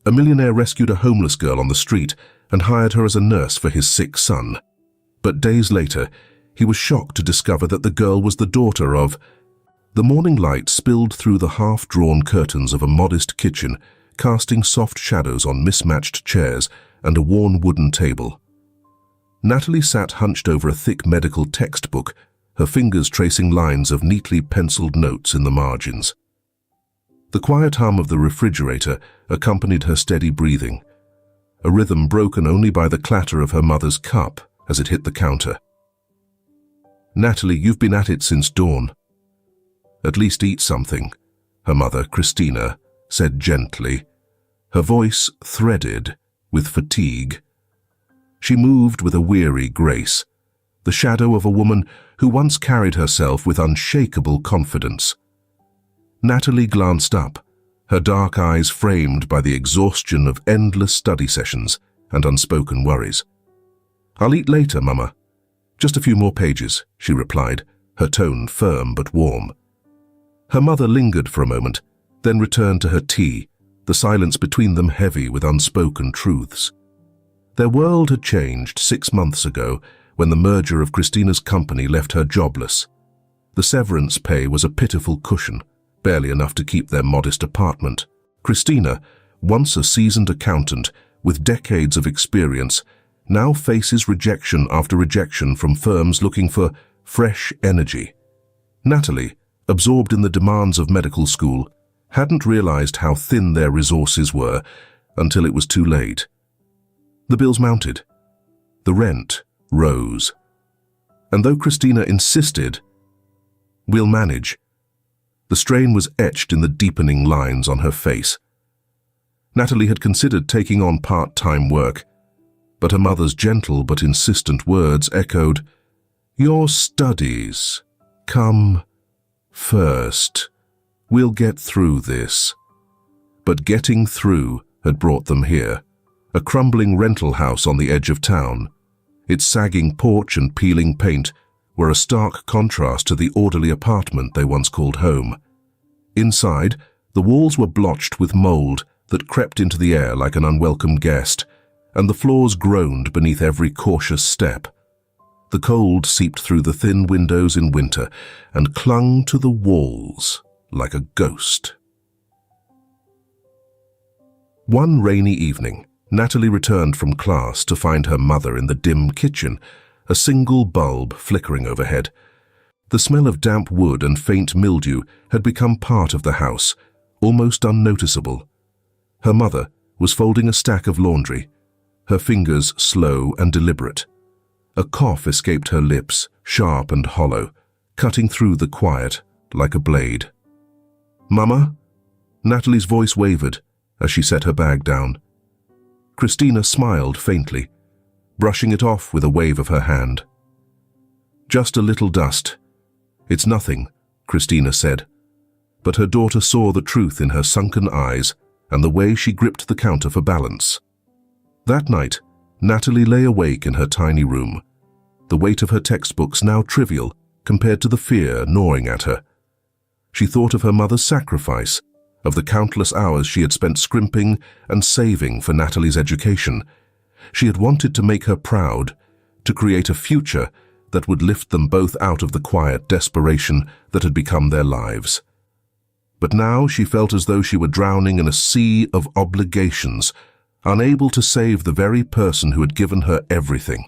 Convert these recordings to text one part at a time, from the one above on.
A millionaire rescued a homeless girl on the street and hired her as a nurse for his sick son. But days later, he was shocked to discover that the girl was the daughter of... The morning light spilled through the half-drawn curtains of a modest kitchen, casting soft shadows on mismatched chairs and a worn wooden table. Natalie sat hunched over a thick medical textbook, her fingers tracing lines of neatly penciled notes in the margins. The quiet hum of the refrigerator accompanied her steady breathing, a rhythm broken only by the clatter of her mother's cup as it hit the counter. "Natalie, you've been at it since dawn. At least eat something," her mother, Christina, said gently, her voice threaded with fatigue. She moved with a weary grace, the shadow of a woman who once carried herself with unshakable confidence. Natalie glanced up, her dark eyes framed by the exhaustion of endless study sessions and unspoken worries. "I'll eat later, Mama. Just a few more pages," she replied, her tone firm but warm. Her mother lingered for a moment, then returned to her tea, the silence between them heavy with unspoken truths. Their world had changed 6 months ago when the merger of Christina's company left her jobless. The severance pay was a pitiful cushion, barely enough to keep their modest apartment. Christina, once a seasoned accountant with decades of experience, now faces rejection after rejection from firms looking for fresh energy. Natalie, absorbed in the demands of medical school, hadn't realized how thin their resources were until it was too late. The bills mounted. The rent rose. And though Christina insisted, "We'll manage," the strain was etched in the deepening lines on her face. Natalie had considered taking on part-time work, but her mother's gentle but insistent words echoed, "Your studies come first. We'll get through this." But getting through had brought them here, a crumbling rental house on the edge of town. Its sagging porch and peeling paint were a stark contrast to the orderly apartment they once called home. Inside, the walls were blotched with mold that crept into the air like an unwelcome guest, and the floors groaned beneath every cautious step. The cold seeped through the thin windows in winter and clung to the walls like a ghost. One rainy evening, Natalie returned from class to find her mother in the dim kitchen, a single bulb flickering overhead. The smell of damp wood and faint mildew had become part of the house, almost unnoticeable. Her mother was folding a stack of laundry, her fingers slow and deliberate. A cough escaped her lips, sharp and hollow, cutting through the quiet like a blade. "Mama?" Natalie's voice wavered as she set her bag down. Christina smiled faintly, brushing it off with a wave of her hand. "Just a little dust. It's nothing," Christina said, but her daughter saw the truth in her sunken eyes and the way she gripped the counter for balance. That night, Natalie lay awake in her tiny room, the weight of her textbooks now trivial compared to the fear gnawing at her. She thought of her mother's sacrifice, of the countless hours she had spent scrimping and saving for Natalie's education. She had wanted to make her proud, to create a future that would lift them both out of the quiet desperation that had become their lives. But now she felt as though she were drowning in a sea of obligations, unable to save the very person who had given her everything.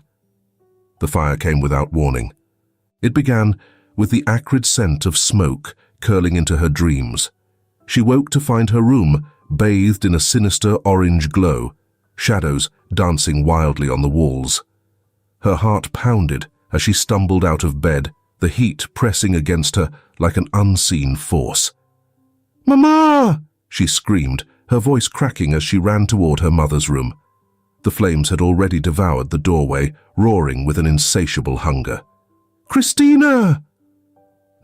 The fire came without warning. It began with the acrid scent of smoke curling into her dreams. She woke to find her room bathed in a sinister orange glow, shadows dancing wildly on the walls. Her heart pounded as she stumbled out of bed, the heat pressing against her like an unseen force. "Mama!" she screamed, her voice cracking as she ran toward her mother's room. The flames had already devoured the doorway, roaring with an insatiable hunger. "Christina!"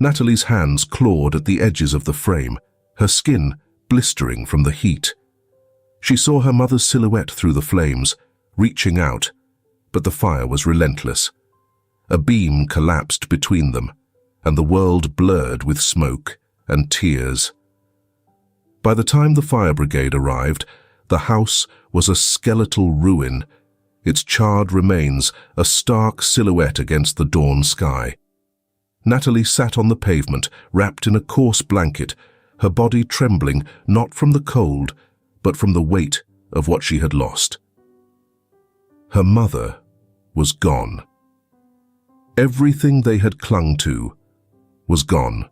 Natalie's hands clawed at the edges of the frame, her skin blistering from the heat. She saw her mother's silhouette through the flames, reaching out, but the fire was relentless. A beam collapsed between them, and the world blurred with smoke and tears. By the time the fire brigade arrived, The house was a skeletal ruin, its charred remains a stark silhouette against the dawn sky. Natalie sat on the pavement, wrapped in a coarse blanket, her body trembling not from the cold, but from the weight of what she had lost. Her mother was gone. Everything they had clung to was gone.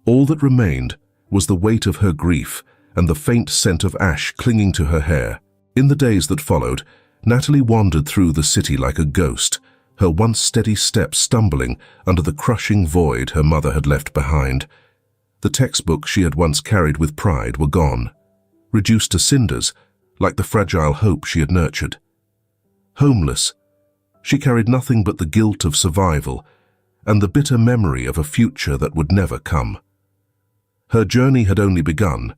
All that remained was the weight of her grief and the faint scent of ash clinging to her hair. In the days that followed, Natalie wandered through the city like a ghost, her once steady steps stumbling under the crushing void her mother had left behind. The textbooks she had once carried with pride were gone, reduced to cinders like the fragile hope she had nurtured. Homeless, she carried nothing but the guilt of survival and the bitter memory of a future that would never come. Her journey had only begun,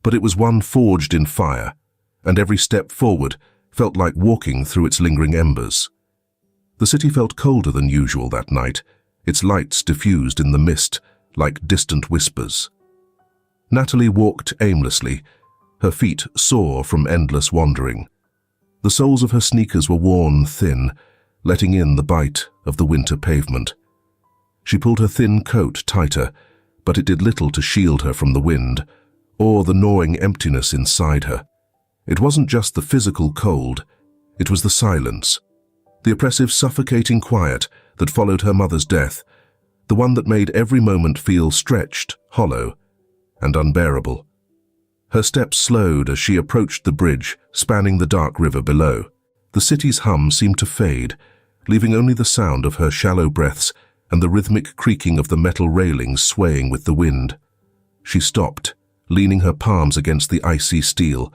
but it was one forged in fire, and every step forward felt like walking through its lingering embers. The city felt colder than usual that night, its lights diffused in the mist like distant whispers. Natalie walked aimlessly, her feet sore from endless wandering. The soles of her sneakers were worn thin, letting in the bite of the winter pavement. She pulled her thin coat tighter, but it did little to shield her from the wind, or the gnawing emptiness inside her. It wasn't just the physical cold, it was the silence, the oppressive, suffocating quiet that followed her mother's death, the one that made every moment feel stretched, hollow, and unbearable. Her steps slowed as she approached the bridge spanning the dark river below. The city's hum seemed to fade, leaving only the sound of her shallow breaths and the rhythmic creaking of the metal railings swaying with the wind. She stopped, leaning her palms against the icy steel.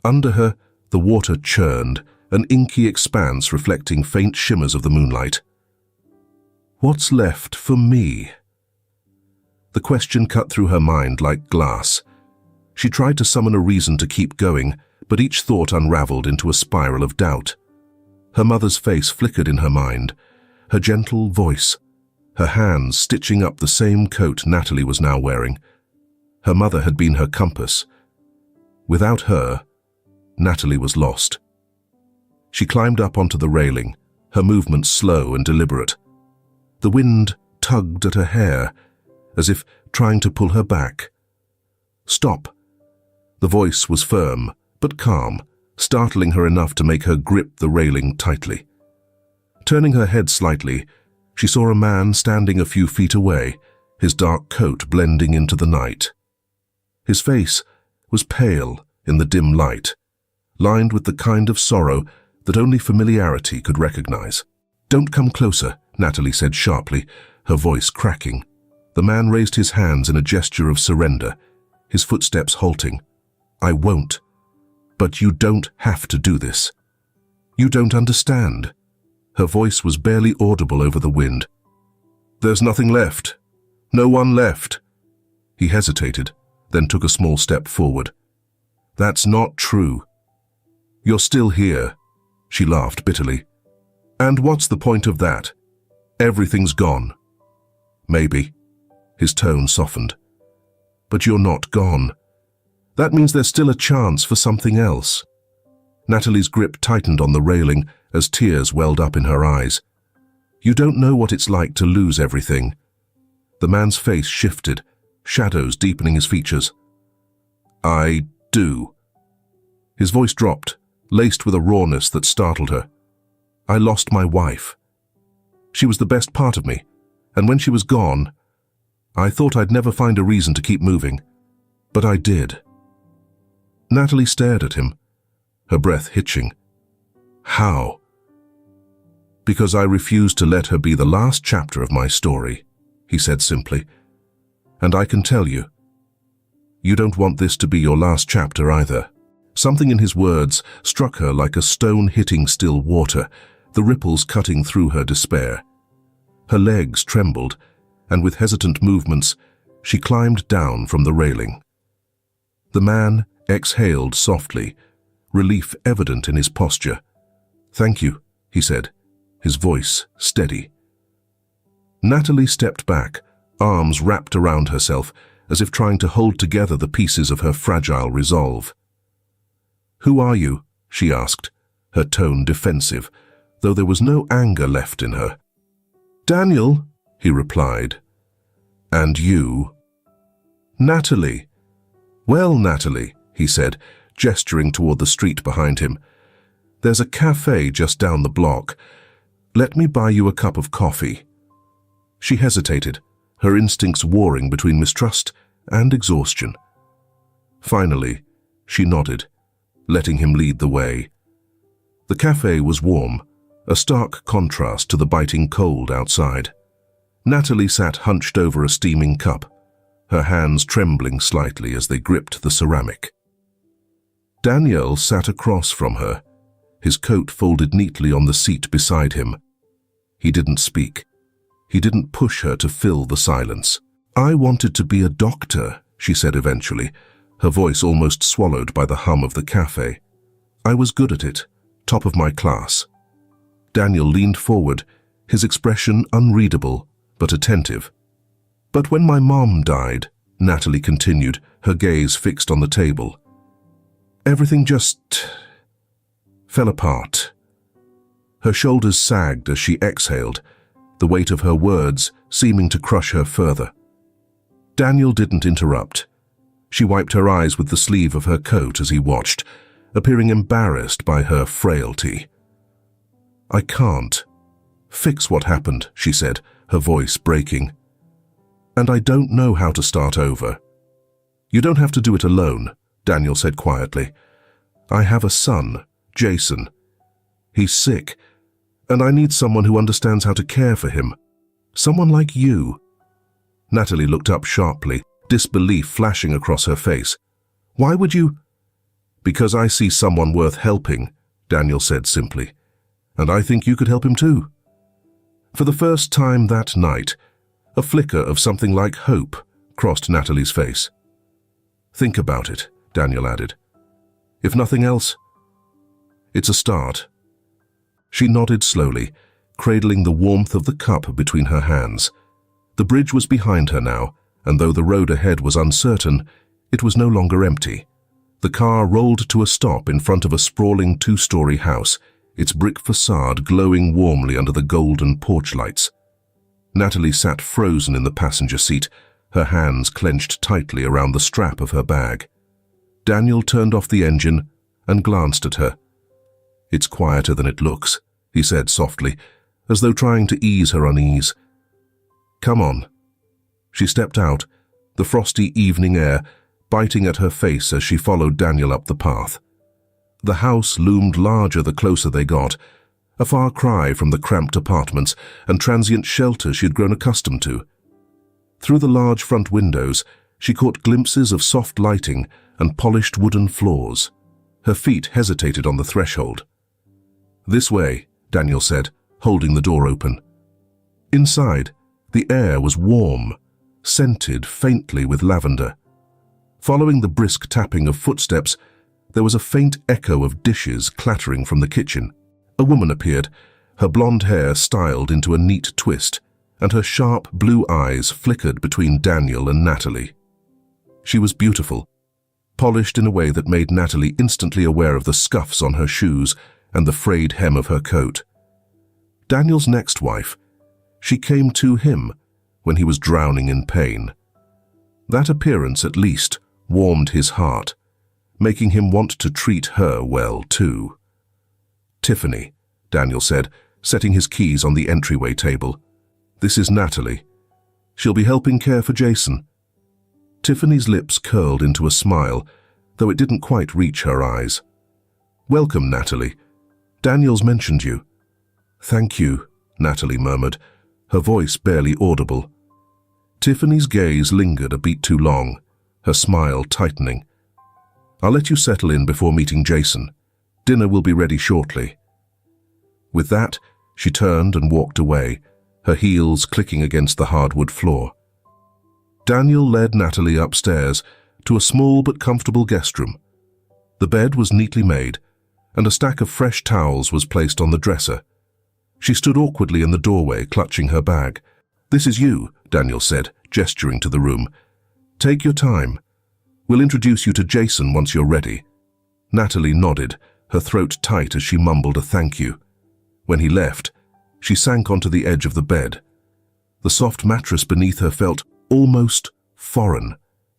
Under her, the water churned, an inky expanse reflecting faint shimmers of the moonlight. What's left for me? The question cut through her mind like glass. She tried to summon a reason to keep going, but each thought unraveled into a spiral of doubt. Her mother's face flickered in her mind, her gentle voice, her hands stitching up the same coat Natalie was now wearing. Her mother had been her compass. Without her, Natalie was lost. She climbed up onto the railing, her movements slow and deliberate. The wind tugged at her hair, as if trying to pull her back. Stop. The voice was firm, but calm, startling her enough to make her grip the railing tightly. Turning her head slightly, she saw a man standing a few feet away, his dark coat blending into the night. His face was pale in the dim light, lined with the kind of sorrow that only familiarity could recognize. "Don't come closer," Natalie said sharply, her voice cracking. The man raised his hands in a gesture of surrender, his footsteps halting. "I won't. But you don't have to do this. You don't understand." Her voice was barely audible over the wind. "There's nothing left. No one left." He hesitated, then took a small step forward. "That's not true. You're still here." She laughed bitterly. "And what's the point of that? Everything's gone." "Maybe." His tone softened. "But you're not gone. That means there's still a chance for something else." Natalie's grip tightened on the railing as tears welled up in her eyes. "You don't know what it's like to lose everything." The man's face shifted, shadows deepening his features. "I do." His voice dropped, laced with a rawness that startled her. "I lost my wife. She was the best part of me, and when she was gone, I thought I'd never find a reason to keep moving, but I did." Natalie stared at him, her breath hitching. "How?" "Because I refused to let her be the last chapter of my story," he said simply. "And I can tell you, you don't want this to be your last chapter either." Something in his words struck her like a stone hitting still water, the ripples cutting through her despair. Her legs trembled, and with hesitant movements, she climbed down from the railing. The man exhaled softly, relief evident in his posture. "Thank you," he said, his voice steady. Natalie stepped back, arms wrapped around herself, as if trying to hold together the pieces of her fragile resolve. "Who are you?" she asked, her tone defensive, though there was no anger left in her. "Daniel," he replied. "And you?" "Natalie." "Well, Natalie," he said, gesturing toward the street behind him, "there's a cafe just down the block. Let me buy you a cup of coffee." She hesitated, her instincts warring between mistrust and exhaustion. Finally, she nodded, letting him lead the way. The cafe was warm, a stark contrast to the biting cold outside. Natalie sat hunched over a steaming cup, her hands trembling slightly as they gripped the ceramic. Daniel sat across from her, his coat folded neatly on the seat beside him. He didn't speak. He didn't push her to fill the silence. "I wanted to be a doctor," she said eventually, her voice almost swallowed by the hum of the cafe. "I was good at it, top of my class." Daniel leaned forward, his expression unreadable but attentive. "But when my mom died," Natalie continued, her gaze fixed on the table, "everything just fell apart." Her shoulders sagged as she exhaled, the weight of her words seeming to crush her further. Daniel didn't interrupt. She wiped her eyes with the sleeve of her coat as he watched, appearing embarrassed by her frailty. "I can't fix what happened," she said, her voice breaking. "And I don't know how to start over." "You don't have to do it alone," Daniel said quietly. "I have a son, Jason. He's sick, and I need someone who understands how to care for him. Someone like you." Natalie looked up sharply, disbelief flashing across her face. "Why would you?" "Because I see someone worth helping," Daniel said simply. "And I think you could help him too." For the first time that night, a flicker of something like hope crossed Natalie's face. "Think about it," Daniel added. "If nothing else, it's a start." She nodded slowly, cradling the warmth of the cup between her hands. The bridge was behind her now, and though the road ahead was uncertain, it was no longer empty. The car rolled to a stop in front of a sprawling two-story house, its brick facade glowing warmly under the golden porch lights. Natalie sat frozen in the passenger seat, her hands clenched tightly around the strap of her bag. Daniel turned off the engine and glanced at her. "It's quieter than it looks," he said softly, as though trying to ease her unease. "Come on." She stepped out, the frosty evening air biting at her face as she followed Daniel up the path. The house loomed larger the closer they got, a far cry from the cramped apartments and transient shelter she had grown accustomed to. Through the large front windows, she caught glimpses of soft lighting and polished wooden floors. Her feet hesitated on the threshold. "This way," Daniel said, holding the door open. Inside, the air was warm, scented faintly with lavender. Following the brisk tapping of footsteps, there was a faint echo of dishes clattering from the kitchen. A woman appeared, her blonde hair styled into a neat twist, and her sharp blue eyes flickered between Daniel and Natalie. She was beautiful, polished in a way that made Natalie instantly aware of the scuffs on her shoes and the frayed hem of her coat. Daniel's next wife, she came to him when he was drowning in pain. That appearance, at least, warmed his heart, making him want to treat her well, too. "Tiffany," Daniel said, setting his keys on the entryway table. "This is Natalie. She'll be helping care for Jason." Tiffany's lips curled into a smile, though it didn't quite reach her eyes. "Welcome, Natalie. Daniel's mentioned you." "Thank you," Natalie murmured, her voice barely audible. Tiffany's gaze lingered a beat too long, her smile tightening. "I'll let you settle in before meeting Jason. Dinner will be ready shortly." With that, she turned and walked away, her heels clicking against the hardwood floor. Daniel led Natalie upstairs to a small but comfortable guest room. The bed was neatly made, and a stack of fresh towels was placed on the dresser. She stood awkwardly in the doorway, clutching her bag. "This is you," Daniel said, gesturing to the room. "Take your time. We'll introduce you to Jason once you're ready." Natalie nodded, her throat tight as she mumbled a thank you. When he left, she sank onto the edge of the bed. The soft mattress beneath her felt almost foreign,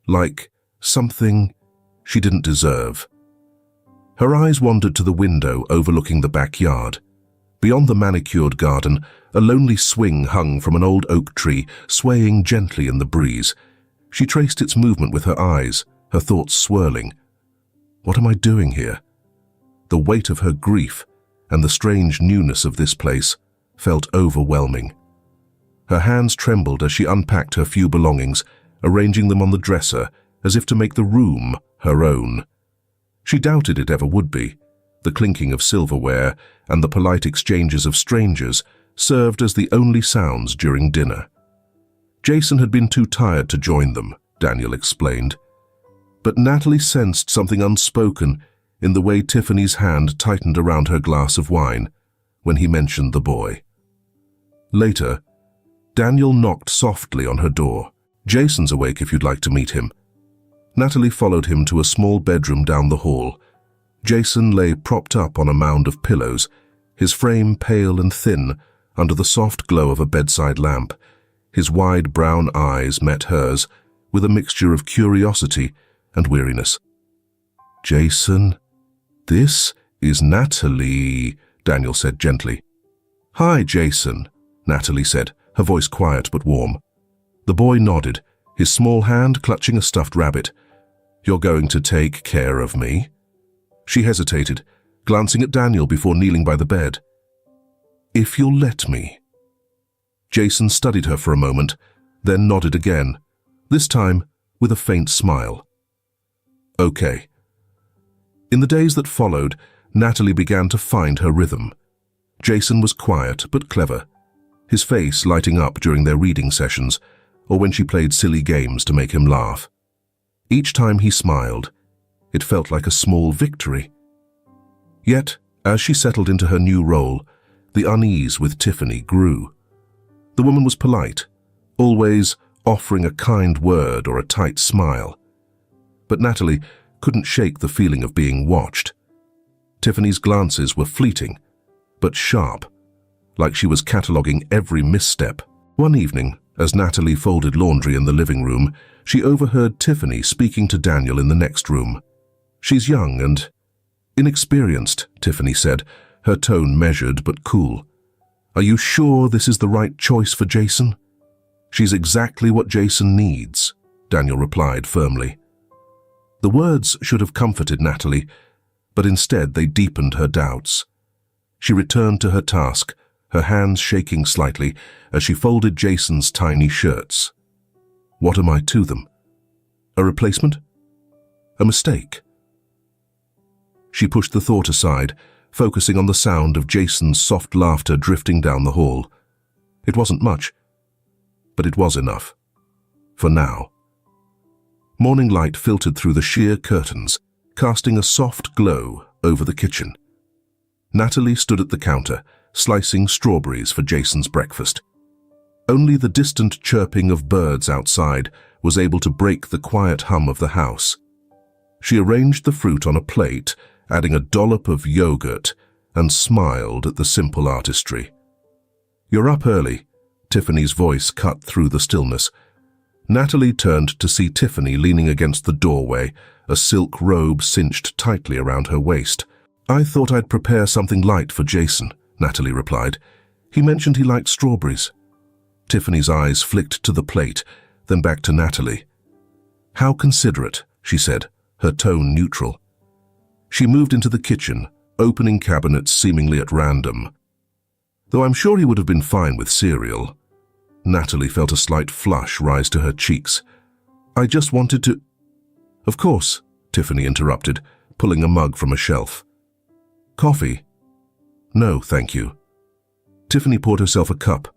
like something she didn't deserve. Her eyes wandered to the window overlooking the backyard. Beyond the manicured garden, a lonely swing hung from an old oak tree, swaying gently in the breeze. She traced its movement with her eyes, her thoughts swirling. What am I doing here? The weight of her grief and the strange newness of this place felt overwhelming. Her hands trembled as she unpacked her few belongings, arranging them on the dresser as if to make the room her own. She doubted it ever would be. The clinking of silverware and the polite exchanges of strangers served as the only sounds during dinner. Jason had been too tired to join them, Daniel explained. But Natalie sensed something unspoken in the way Tiffany's hand tightened around her glass of wine when he mentioned the boy. Later, Daniel knocked softly on her door. "Jason's awake if you'd like to meet him." Natalie followed him to a small bedroom down the hall. Jason lay propped up on a mound of pillows, his frame pale and thin under the soft glow of a bedside lamp. His wide brown eyes met hers with a mixture of curiosity and weariness. "Jason, this is Natalie," Daniel said gently. "Hi, Jason," Natalie said, her voice quiet but warm. The boy nodded, his small hand clutching a stuffed rabbit. "You're going to take care of me?" She hesitated, glancing at Daniel before kneeling by the bed. "If you'll let me." Jason studied her for a moment, then nodded again, this time with a faint smile. "Okay." In the days that followed, Natalie began to find her rhythm. Jason was quiet but clever, his face lighting up during their reading sessions or when she played silly games to make him laugh. Each time he smiled, it felt like a small victory. Yet, as she settled into her new role, the unease with Tiffany grew. The woman was polite, always offering a kind word or a tight smile. But Natalie couldn't shake the feeling of being watched. Tiffany's glances were fleeting, but sharp, like she was cataloguing every misstep. One evening, as Natalie folded laundry in the living room, she overheard Tiffany speaking to Daniel in the next room. "She's young and inexperienced," Tiffany said, her tone measured but cool. "Are you sure this is the right choice for Jason?" "She's exactly what Jason needs," Daniel replied firmly. The words should have comforted Natalie, but instead they deepened her doubts. She returned to her task, her hands shaking slightly as she folded Jason's tiny shirts. What am I to them? A replacement? A mistake? She pushed the thought aside, focusing on the sound of Jason's soft laughter drifting down the hall. It wasn't much, but it was enough. For now. Morning light filtered through the sheer curtains, casting a soft glow over the kitchen. Natalie stood at the counter, slicing strawberries for Jason's breakfast. Only the distant chirping of birds outside was able to break the quiet hum of the house. She arranged the fruit on a plate, adding a dollop of yogurt, and smiled at the simple artistry. "You're up early," Tiffany's voice cut through the stillness. Natalie turned to see Tiffany leaning against the doorway, a silk robe cinched tightly around her waist. "I thought I'd prepare something light for Jason," Natalie replied. "He mentioned he liked strawberries." Tiffany's eyes flicked to the plate, then back to Natalie. "How considerate," she said, her tone neutral. She moved into the kitchen, opening cabinets seemingly at random. "Though I'm sure he would have been fine with cereal." Natalie felt a slight flush rise to her cheeks. "I just wanted to—" "Of course," Tiffany interrupted, pulling a mug from a shelf. "Coffee?" "No, thank you." Tiffany poured herself a cup,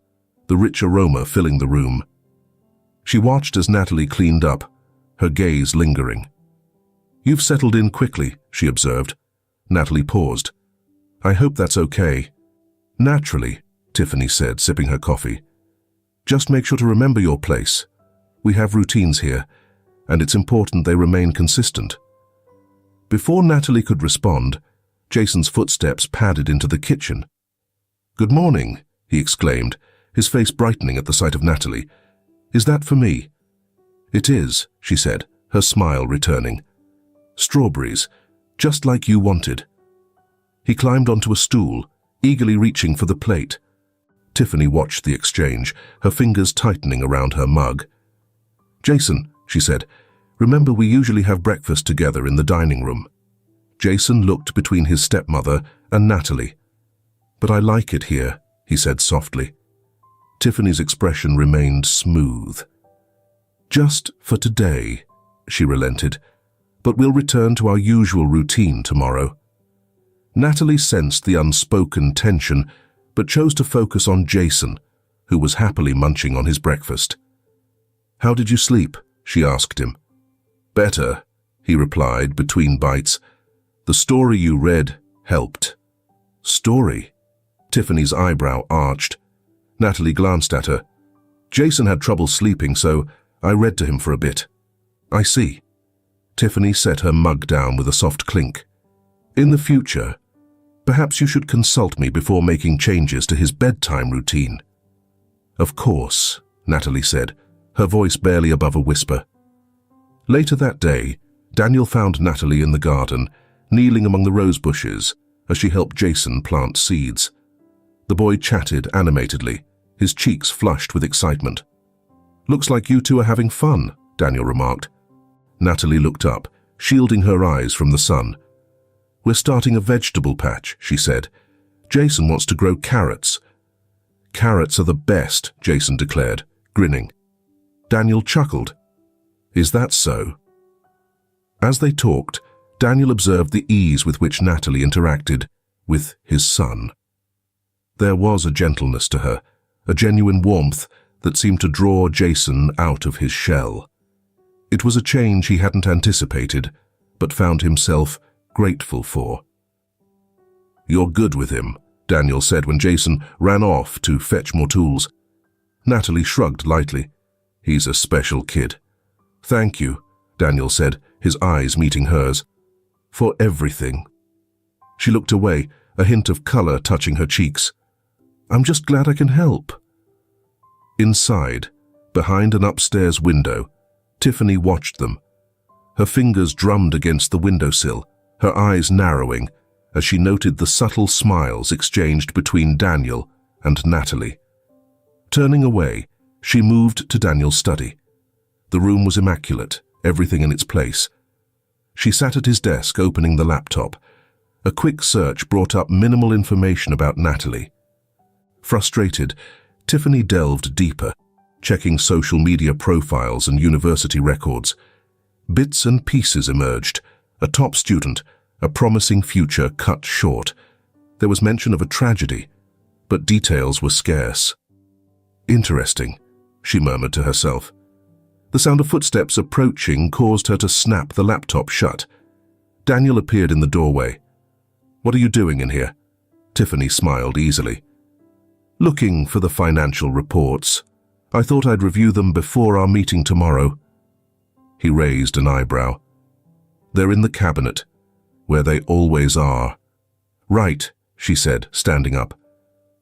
the rich aroma filling the room. She watched as Natalie cleaned up, her gaze lingering. "You've settled in quickly," she observed. Natalie paused. "I hope that's okay." "Naturally," Tiffany said, sipping her coffee. "Just make sure to remember your place. We have routines here, and it's important they remain consistent." Before Natalie could respond, Jason's footsteps padded into the kitchen. "Good morning," he exclaimed, his face brightening at the sight of Natalie. "Is that for me?" "It is," she said, her smile returning. "Strawberries, just like you wanted." He climbed onto a stool, eagerly reaching for the plate. Tiffany watched the exchange, her fingers tightening around her mug. "Jason," she said, "remember we usually have breakfast together in the dining room." Jason looked between his stepmother and Natalie. "But I like it here," he said softly. Tiffany's expression remained smooth. "Just for today," she relented, "but we'll return to our usual routine tomorrow." Natalie sensed the unspoken tension, but chose to focus on Jason, who was happily munching on his breakfast. "How did you sleep?" she asked him. "Better," he replied between bites. "The story you read helped." "Story?" Tiffany's eyebrow arched. Natalie glanced at her. "Jason had trouble sleeping, so I read to him for a bit." "I see." Tiffany set her mug down with a soft clink. "In the future, perhaps you should consult me before making changes to his bedtime routine." "Of course," Natalie said, her voice barely above a whisper. Later that day, Daniel found Natalie in the garden, kneeling among the rose bushes as she helped Jason plant seeds. The boy chatted animatedly, his cheeks flushed with excitement. "Looks like you two are having fun," Daniel remarked. Natalie looked up, shielding her eyes from the sun. "We're starting a vegetable patch," she said. "Jason wants to grow carrots." "Carrots are the best," Jason declared, grinning. Daniel chuckled. "Is that so?" As they talked, Daniel observed the ease with which Natalie interacted with his son. There was a gentleness to her, a genuine warmth that seemed to draw Jason out of his shell. It was a change he hadn't anticipated, but found himself grateful for. "You're good with him," Daniel said when Jason ran off to fetch more tools. Natalie shrugged lightly. "He's a special kid." "Thank you," Daniel said, his eyes meeting hers. "For everything." She looked away, a hint of color touching her cheeks. "I'm just glad I can help." Inside, behind an upstairs window, Tiffany watched them. Her fingers drummed against the windowsill, her eyes narrowing as she noted the subtle smiles exchanged between Daniel and Natalie. Turning away, she moved to Daniel's study. The room was immaculate, everything in its place. She sat at his desk, opening the laptop. A quick search brought up minimal information about Natalie. Frustrated, Tiffany delved deeper, checking social media profiles and university records. Bits and pieces emerged: a top student, a promising future cut short. There was mention of a tragedy, but details were scarce. "Interesting," she murmured to herself. The sound of footsteps approaching caused her to snap the laptop shut. Daniel appeared in the doorway. "What are you doing in here?" Tiffany smiled easily. "Looking for the financial reports. I thought I'd review them before our meeting tomorrow." He raised an eyebrow. "They're in the cabinet, where they always are." "Right," she said, standing up.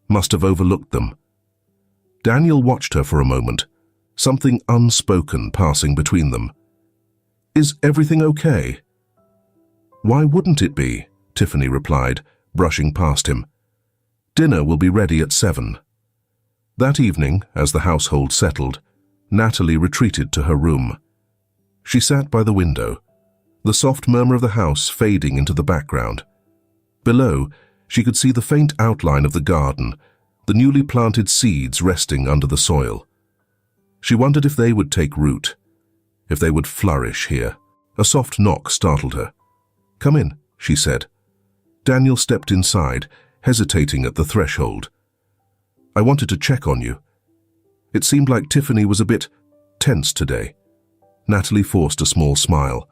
"Must have overlooked them." Daniel watched her for a moment, something unspoken passing between them. "Is everything okay?" "Why wouldn't it be?" Tiffany replied, brushing past him. "Dinner will be ready at 7. That evening, as the household settled, Natalie retreated to her room. She sat by the window, the soft murmur of the house fading into the background. Below, she could see the faint outline of the garden, the newly planted seeds resting under the soil. She wondered if they would take root, if they would flourish here. A soft knock startled her. "Come in," she said. Daniel stepped inside, hesitating at the threshold. "I wanted to check on you." It seemed like Tiffany was a bit tense today. Natalie forced a small smile.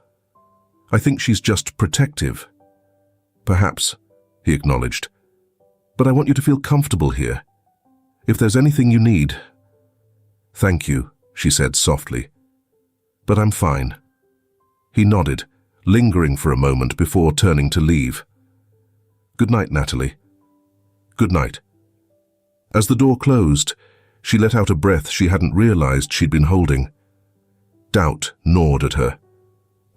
"I think she's just protective." "Perhaps," he acknowledged. "But I want you to feel comfortable here. If there's anything you need—" "Thank you," she said softly. "But I'm fine." He nodded, lingering for a moment before turning to leave. "Good night, Natalie." "Good night." As the door closed, she let out a breath she hadn't realized she'd been holding. Doubt gnawed at her.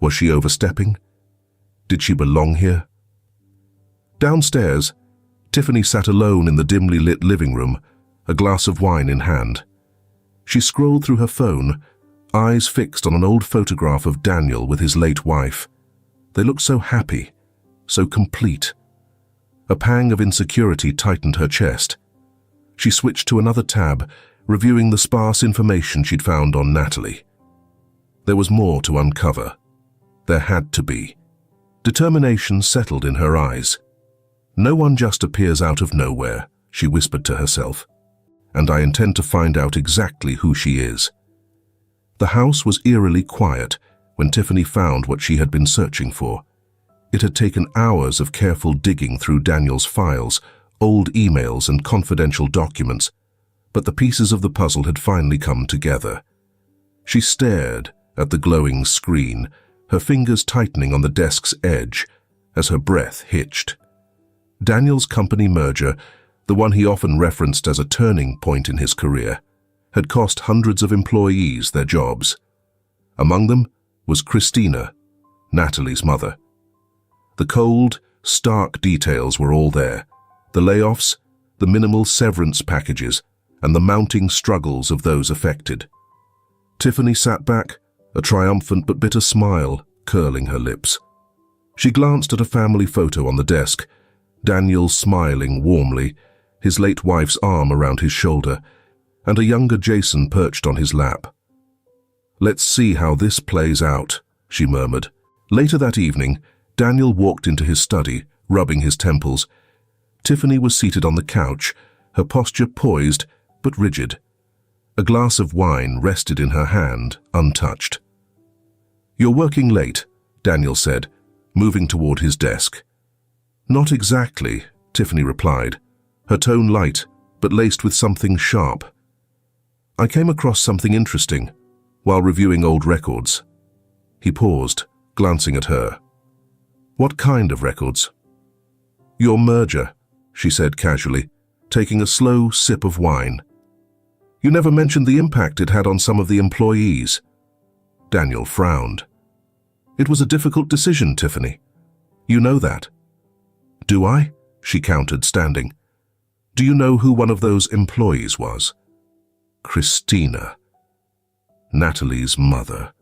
Was she overstepping? Did she belong here? Downstairs, Tiffany sat alone in the dimly lit living room, a glass of wine in hand. She scrolled through her phone, eyes fixed on an old photograph of Daniel with his late wife. They looked so happy, so complete. A pang of insecurity tightened her chest. She switched to another tab, reviewing the sparse information she'd found on Natalie. There was more to uncover. There had to be. Determination settled in her eyes. "No one just appears out of nowhere," she whispered to herself. "And I intend to find out exactly who she is." The house was eerily quiet when Tiffany found what she had been searching for. It had taken hours of careful digging through Daniel's files, old emails and confidential documents, but the pieces of the puzzle had finally come together. She stared at the glowing screen, her fingers tightening on the desk's edge as her breath hitched. Daniel's company merger, the one he often referenced as a turning point in his career, had cost hundreds of employees their jobs. Among them was Christina, Natalie's mother. The cold, stark details were all there: the layoffs, the minimal severance packages, and the mounting struggles of those affected. Tiffany sat back, a triumphant but bitter smile curling her lips. She glanced at a family photo on the desk, Daniel smiling warmly, his late wife's arm around his shoulder, and a younger Jason perched on his lap. "Let's see how this plays out," she murmured. Later that evening, Daniel walked into his study, rubbing his temples. Tiffany was seated on the couch, her posture poised but rigid. A glass of wine rested in her hand, untouched. "You're working late," Daniel said, moving toward his desk. "Not exactly," Tiffany replied, her tone light but laced with something sharp. "I came across something interesting while reviewing old records." He paused, glancing at her. "What kind of records?" "Your merger," she said casually, taking a slow sip of wine. "You never mentioned the impact it had on some of the employees." Daniel frowned. "It was a difficult decision, Tiffany. You know that." "Do I?" she countered, standing. "Do you know who one of those employees was?" Christina. Natalie's mother.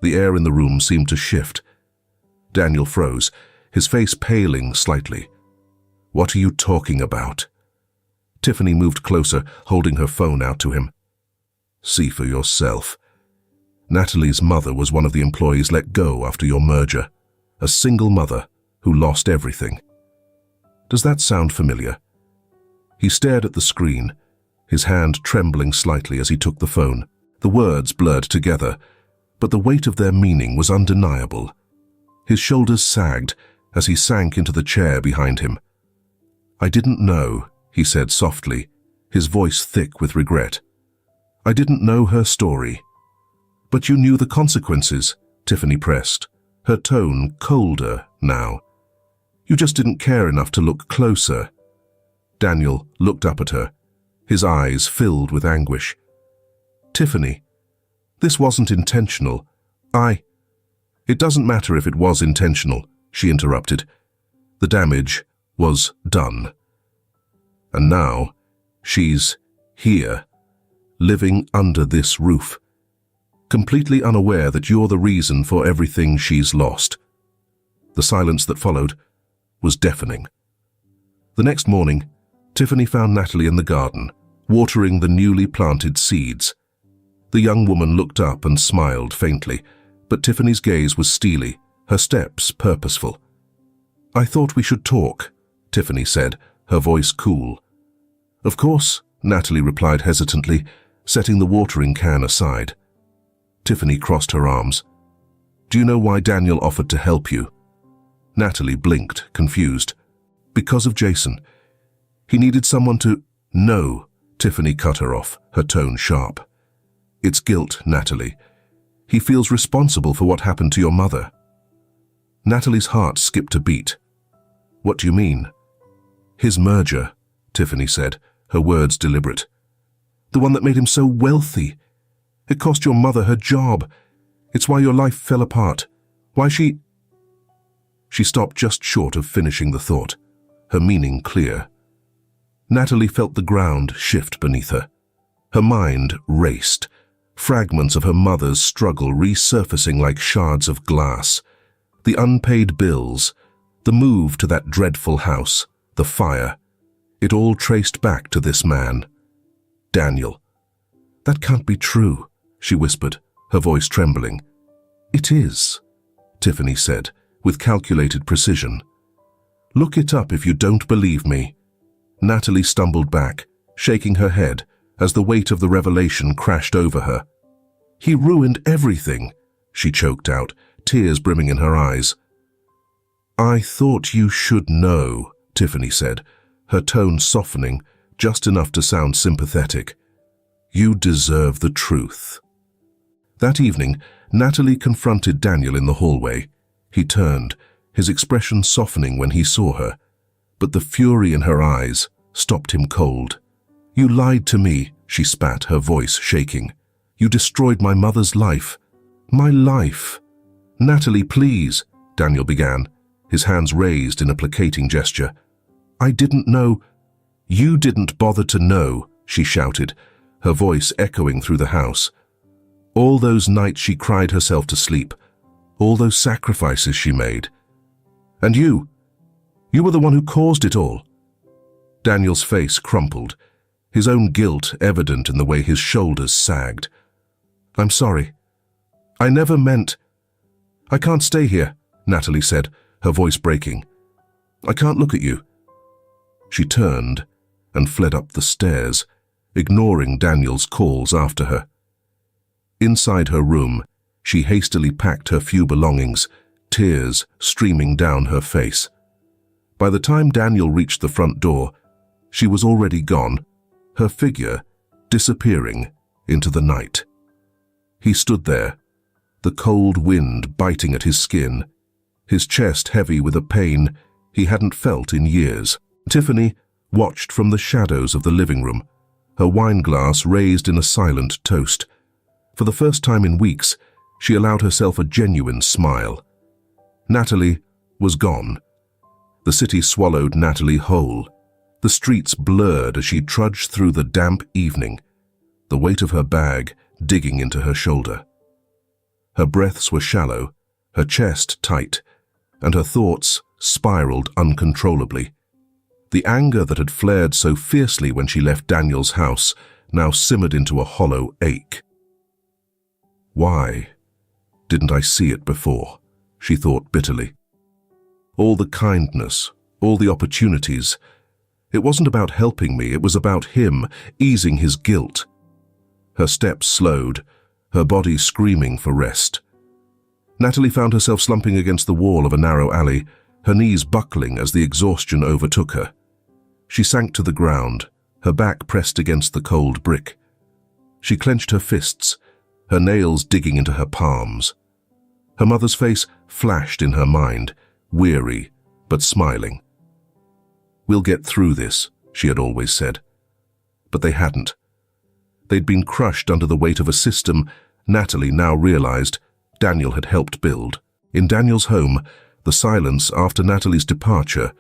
The air in the room seemed to shift. Daniel froze, his face paling slightly. "What are you talking about?" Tiffany moved closer, holding her phone out to him. "See for yourself. Natalie's mother was one of the employees let go after your merger. A single mother who lost everything. Does that sound familiar?" He stared at the screen, his hand trembling slightly as he took the phone. The words blurred together, but the weight of their meaning was undeniable. His shoulders sagged as he sank into the chair behind him. "I didn't know," he said softly, his voice thick with regret. "I didn't know her story." "But you knew the consequences," Tiffany pressed, her tone colder now. "You just didn't care enough to look closer." Daniel looked up at her, his eyes filled with anguish. "Tiffany, this wasn't intentional. It doesn't matter if it was intentional," she interrupted. "The damage was done. And now, she's here, living under this roof, completely unaware that you're the reason for everything she's lost." The silence that followed was deafening. The next morning, Tiffany found Natalie in the garden, watering the newly planted seeds. The young woman looked up and smiled faintly, but Tiffany's gaze was steely, her steps purposeful. "I thought we should talk," Tiffany said, her voice cool. "Of course," Natalie replied hesitantly, setting the watering can aside. Tiffany crossed her arms. "Do you know why Daniel offered to help you?" Natalie blinked, confused. "Because of Jason. He needed someone to—" "No," Tiffany cut her off, her tone sharp. "It's guilt, Natalie. He feels responsible for what happened to your mother." Natalie's heart skipped a beat. "What do you mean?" "His merger," Tiffany said, her words deliberate. "The one that made him so wealthy. It cost your mother her job. It's why your life fell apart. Why she—" She stopped just short of finishing the thought, her meaning clear. Natalie felt the ground shift beneath her. Her mind raced, fragments of her mother's struggle resurfacing like shards of glass. The unpaid bills, the move to that dreadful house, the fire. It all traced back to this man. Daniel. "That can't be true," she whispered, her voice trembling. "It is," Tiffany said, with calculated precision. "Look it up if you don't believe me." Natalie stumbled back, shaking her head as the weight of the revelation crashed over her. "He ruined everything," she choked out, tears brimming in her eyes. "I thought you should know," Tiffany said, her tone softening just enough to sound sympathetic. "You deserve the truth." That evening, Natalie confronted Daniel in the hallway. He turned, his expression softening when he saw her, but the fury in her eyes stopped him cold. "You lied to me," she spat, her voice shaking. "You destroyed my mother's life. My life." "Natalie, please," Daniel began, his hands raised in a placating gesture. "I didn't know." "You didn't bother to know," she shouted, her voice echoing through the house. "All those nights she cried herself to sleep, all those sacrifices she made. And you were the one who caused it all." Daniel's face crumpled, his own guilt evident in the way his shoulders sagged. "I'm sorry. I never meant—" "I can't stay here," Natalie said, her voice breaking. "I can't look at you." She turned and fled up the stairs, ignoring Daniel's calls after her. Inside her room, she hastily packed her few belongings, tears streaming down her face. By the time Daniel reached the front door, she was already gone, her figure disappearing into the night. He stood there, the cold wind biting at his skin, his chest heavy with a pain he hadn't felt in years. Tiffany watched from the shadows of the living room, her wineglass raised in a silent toast. For the first time in weeks, she allowed herself a genuine smile. Natalie was gone. The city swallowed Natalie whole. The streets blurred as she trudged through the damp evening, the weight of her bag digging into her shoulder. Her breaths were shallow, her chest tight, and her thoughts spiraled uncontrollably. The anger that had flared so fiercely when she left Daniel's house now simmered into a hollow ache. "Why didn't I see it before?" she thought bitterly. All the kindness, all the opportunities. It wasn't about helping me, it was about him, easing his guilt. Her steps slowed, her body screaming for rest. Natalie found herself slumping against the wall of a narrow alley, her knees buckling as the exhaustion overtook her. She sank to the ground, her back pressed against the cold brick. She clenched her fists, her nails digging into her palms. Her mother's face flashed in her mind, weary but smiling. "We'll get through this," she had always said. But they hadn't. They'd been crushed under the weight of a system Natalie now realized Daniel had helped build. In Daniel's home, the silence after Natalie's departure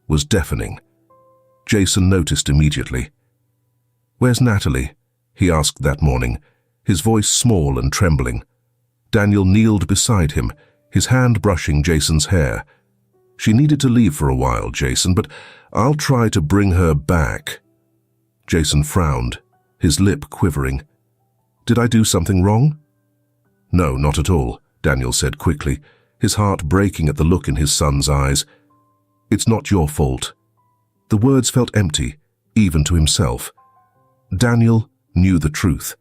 was deafening. Jason noticed immediately. "Where's Natalie?" he asked that morning, his voice small and trembling. Daniel kneeled beside him, his hand brushing Jason's hair. "She needed to leave for a while, Jason, but I'll try to bring her back." Jason frowned, his lip quivering. "Did I do something wrong?" "No, not at all," Daniel said quickly, his heart breaking at the look in his son's eyes. "It's not your fault." The words felt empty, even to himself. Daniel knew the truth.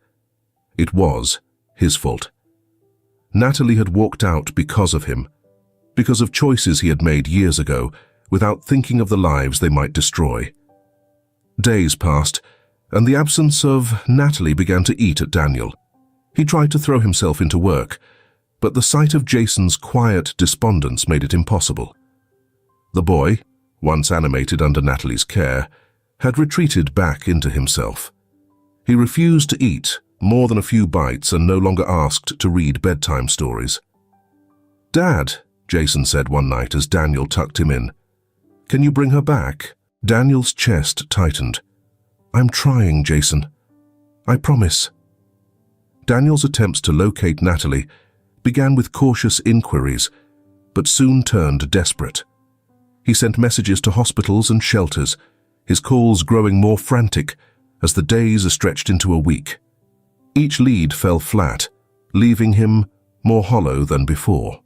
It was his fault. Natalie had walked out because of him, because of choices he had made years ago, without thinking of the lives they might destroy. Days passed, and the absence of Natalie began to eat at Daniel. He tried to throw himself into work, But the sight of Jason's quiet despondence made it impossible. The boy, once animated under Natalie's care, had retreated back into himself. He refused to eat more than a few bites and no longer asked to read bedtime stories. "Dad," Jason said one night as Daniel tucked him in, "can you bring her back?" Daniel's chest tightened. "I'm trying, Jason. I promise." Daniel's attempts to locate Natalie began with cautious inquiries, but soon turned desperate. He sent messages to hospitals and shelters, his calls growing more frantic as the days stretched into a week. Each lead fell flat, leaving him more hollow than before.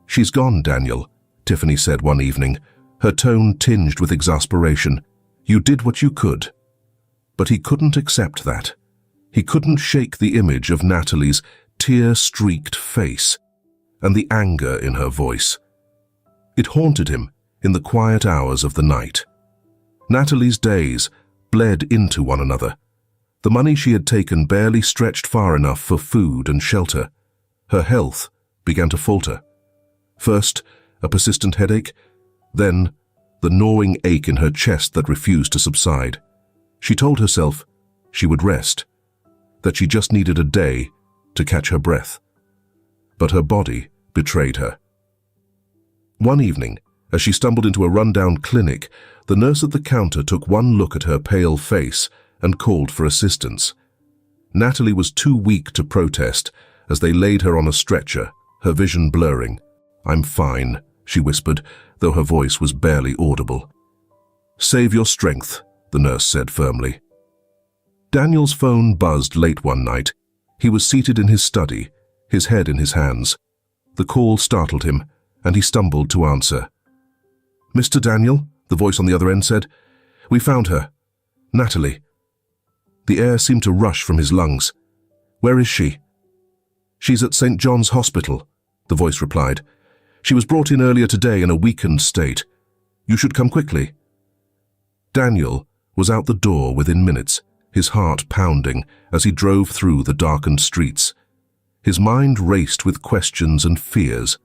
"She's gone, Daniel," Tiffany said one evening, her tone tinged with exasperation. "You did what you could." But he couldn't accept that. He couldn't shake the image of Natalie's tear-streaked face and the anger in her voice. It haunted him in the quiet hours of the night. Natalie's days bled into one another. The money she had taken barely stretched far enough for food and shelter. Her health began to falter. First, a persistent headache, then the gnawing ache in her chest that refused to subside. She told herself she would rest, that she just needed a day to catch her breath. But her body betrayed her. One evening, as she stumbled into a rundown clinic, the nurse at the counter took one look at her pale face and called for assistance. Natalie was too weak to protest as they laid her on a stretcher, her vision blurring. "I'm fine," she whispered, though her voice was barely audible. "Save your strength," the nurse said firmly. Daniel's phone buzzed late one night. He was seated in his study, his head in his hands. The call startled him, and he stumbled to answer. "Mr. Daniel," the voice on the other end said, "we found her. Natalie." The air seemed to rush from his lungs. "Where is she?" "She's at St. John's Hospital," the voice replied. "She was brought in earlier today in a weakened state. You should come quickly." Daniel was out the door within minutes, his heart pounding as he drove through the darkened streets. His mind raced with questions and fears.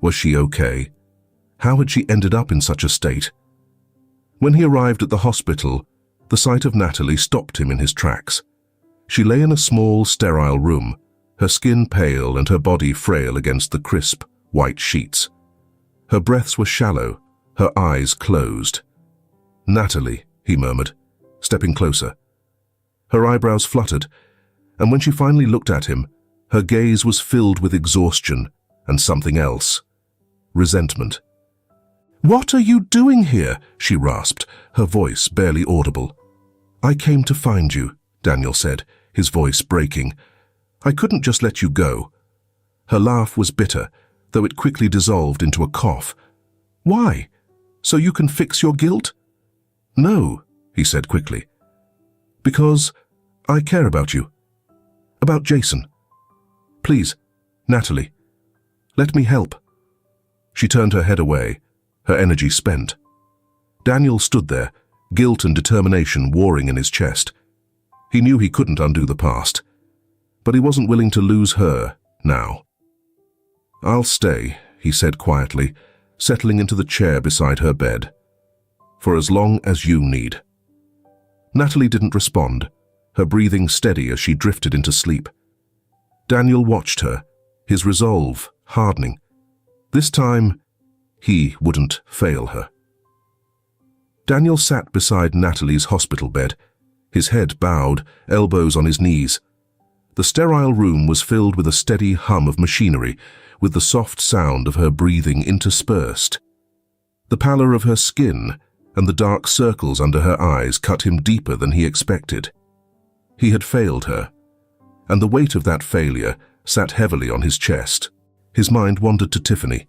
Was she okay? How had she ended up in such a state? When he arrived at the hospital, the sight of Natalie stopped him in his tracks. She lay in a small, sterile room, her skin pale and her body frail against the crisp, white sheets. Her breaths were shallow, her eyes closed. "Natalie," he murmured, stepping closer. Her eyebrows fluttered, and when she finally looked at him, her gaze was filled with exhaustion and something else. Resentment. "What are you doing here?" she rasped, her voice barely audible. "I came to find you," Daniel said, his voice breaking. "I couldn't just let you go." Her laugh was bitter, though it quickly dissolved into a cough. "Why? So you can fix your guilt?" "No," he said quickly. "Because I care about you. About Jason. Please, Natalie, let me help." She turned her head away, her energy spent. Daniel stood there, guilt and determination warring in his chest. He knew he couldn't undo the past, but he wasn't willing to lose her now. "I'll stay," he said quietly, settling into the chair beside her bed. "For as long as you need." Natalie didn't respond, her breathing steady as she drifted into sleep. Daniel watched her, his resolve hardening. This time, he wouldn't fail her. Daniel sat beside Natalie's hospital bed, his head bowed, elbows on his knees. The sterile room was filled with a steady hum of machinery, with the soft sound of her breathing interspersed. The pallor of her skin and the dark circles under her eyes cut him deeper than he expected. He had failed her, and the weight of that failure sat heavily on his chest. His mind wandered to Tiffany.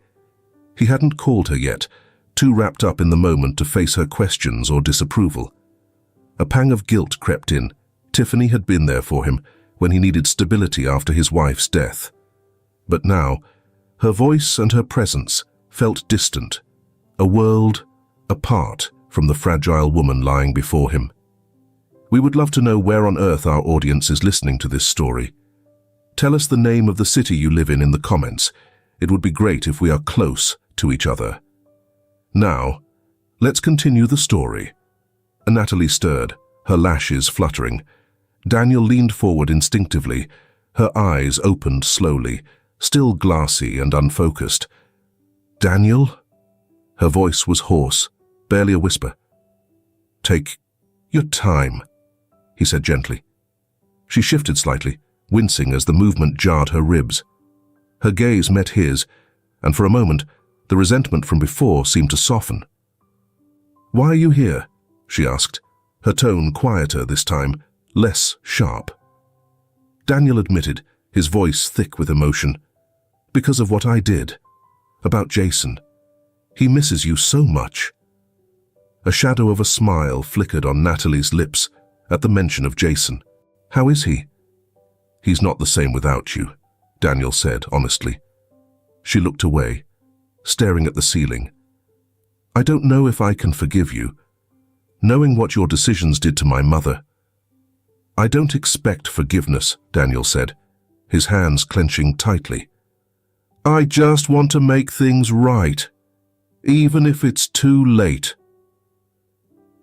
He hadn't called her yet, too wrapped up in the moment to face her questions or disapproval. A pang of guilt crept in. Tiffany had been there for him when he needed stability after his wife's death. But now, her voice and her presence felt distant, a world apart from the fragile woman lying before him. We would love to know where on earth our audience is listening to this story. Tell us the name of the city you live in the comments. It would be great if we are close to each other. Now, let's continue the story. Natalie stirred, her lashes fluttering. Daniel leaned forward instinctively, her eyes opened slowly, still glassy and unfocused. "Daniel?" Her voice was hoarse, barely a whisper. "Take your time," he said gently. She shifted slightly, wincing as the movement jarred her ribs. Her gaze met his, and for a moment, the resentment from before seemed to soften. "Why are you here?" she asked, her tone quieter this time, less sharp. Daniel admitted, his voice thick with emotion. "Because of what I did. About Jason. He misses you so much." A shadow of a smile flickered on Natalie's lips at the mention of Jason. "How is he?" "He's not the same without you," Daniel said honestly. She looked away, staring at the ceiling. "I don't know if I can forgive you, knowing what your decisions did to my mother." "I don't expect forgiveness," Daniel said, his hands clenching tightly. "I just want to make things right, even if it's too late."